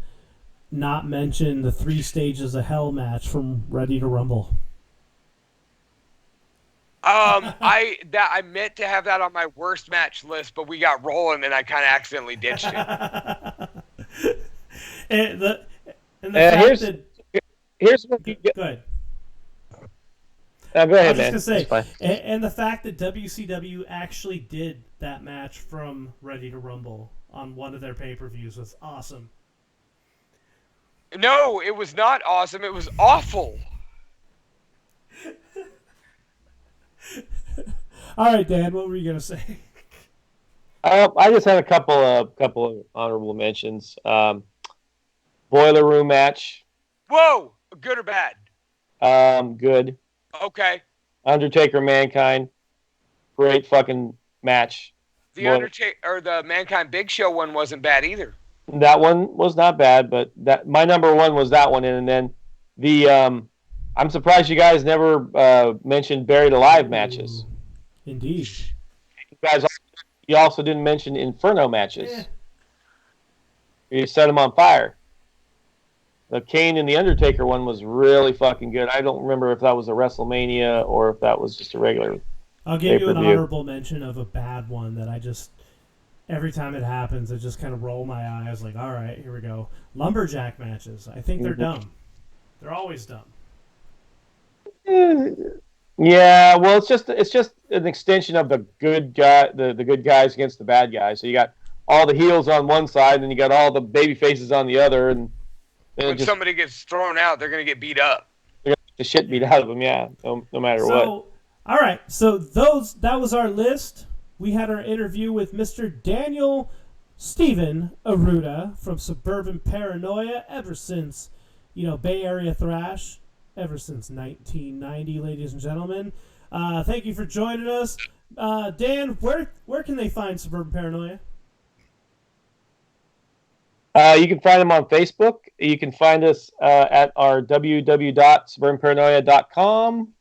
not mention the 3 Stages of Hell match from Ready to Rumble? I meant to have that on my worst match list, but we got rolling and I kind of accidentally ditched it. and the fact that, here's what you get. go ahead. Go ahead, I was man. just gonna It's fine. say, and the fact that WCW actually did that match from Ready to Rumble on one of their pay-per-views was awesome. No, it was not awesome. It was awful. All right, Dan, what were you gonna say? I just had a couple of honorable mentions. Boiler room match. Whoa, good or bad? Good. Okay. Undertaker Mankind. Great fucking match. The Undertaker or the Mankind Big Show one wasn't bad either. That one was not bad, but my number one was that one, and then the I'm surprised you guys never mentioned Buried Alive matches. Indeed. You also didn't mention Inferno matches. Yeah. You set them on fire. The Kane and the Undertaker one was really fucking good. I don't remember if that was a WrestleMania or if that was just a regular. I'll give you an honorable mention of a bad one that I just, every time it happens, I just kind of roll my eyes like, all right, here we go. Lumberjack matches. I think they're dumb. They're always dumb. Yeah, well, it's just an extension of the good guy, the good guys against the bad guys. So you got all the heels on one side, and you got all the baby faces on the other, and when somebody gets thrown out, they're gonna get beat up. They're gonna get the shit beat out of them, yeah, no matter what. All right, so that was our list. We had our interview with Mr. Daniel Steven Arruda from Suburban Paranoia ever since, Bay Area Thrash, ever since 1990, ladies and gentlemen. Thank you for joining us. Dan, where can they find Suburban Paranoia? You can find them on Facebook. You can find us at our www.suburbanparanoia.com.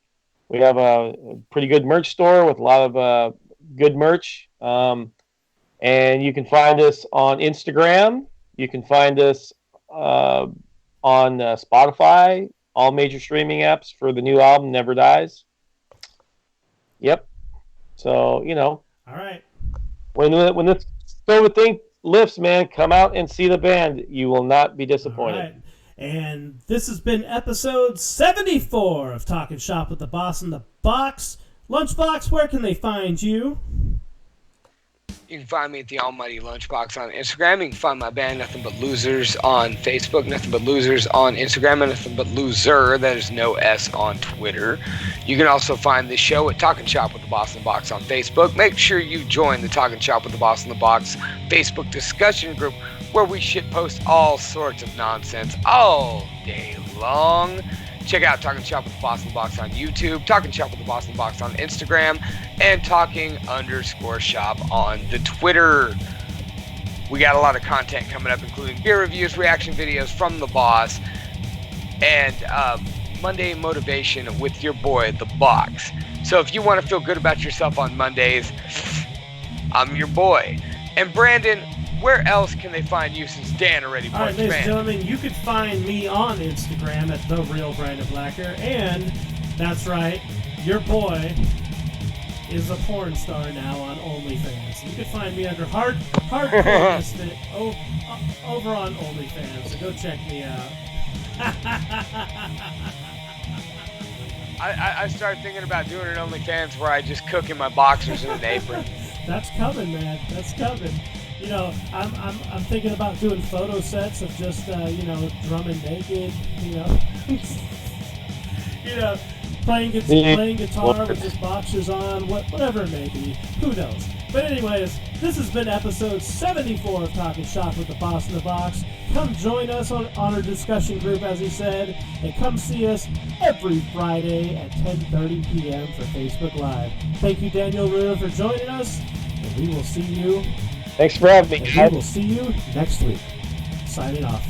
We have a pretty good merch store with a lot of good merch. And you can find us on Instagram. You can find us on Spotify, all major streaming apps for the new album, Never Dies. Yep. So, All right. When this COVID thing lifts, man, come out and see the band. You will not be disappointed. All right. And this has been episode 74 of Talking Shop with the Boss in the Box. Lunchbox, where can they find you? You can find me at the Almighty Lunchbox on Instagram. You can find my band Nothing But Losers on Facebook, Nothing But Losers on Instagram, and Nothing But Loser, that is no S, on Twitter. You can also find the show at Talking Shop with the Boss in the Box on Facebook. Make sure you join the Talking Shop with the Boss in the Box Facebook discussion group, where we shitpost all sorts of nonsense all day long. Check out Talking Shop with the Boss in the Box on YouTube, Talking Shop with the Boss in the Box on Instagram, and Talking_Shop on the Twitter. We got a lot of content coming up, including beer reviews, reaction videos from the boss, and Monday motivation with your boy, The Box. So if you want to feel good about yourself on Mondays, I'm your boy. And Brandon, where else can they find you since Dan already All right, ladies and gentlemen, you can find me on Instagram at The Real Brandon Blacker. And that's right, your boy is a porn star now on OnlyFans. You can find me under Hardcore Misfit over on OnlyFans. So go check me out. I started thinking about doing an OnlyFans where I just cook in my boxers in an apron. That's coming, man. That's coming. I'm thinking about doing photo sets of just drumming naked. Playing guitar with just boxers on, whatever it may be. Who knows? But anyways, this has been episode 74 of Talking Shop with the Boss in the Box. Come join us on our discussion group, as he said, and come see us every Friday at 10:30 p.m. for Facebook Live. Thank you, Daniel Arruda, for joining us, and we will see you. Thanks for having me. We will see you next week. Signing off.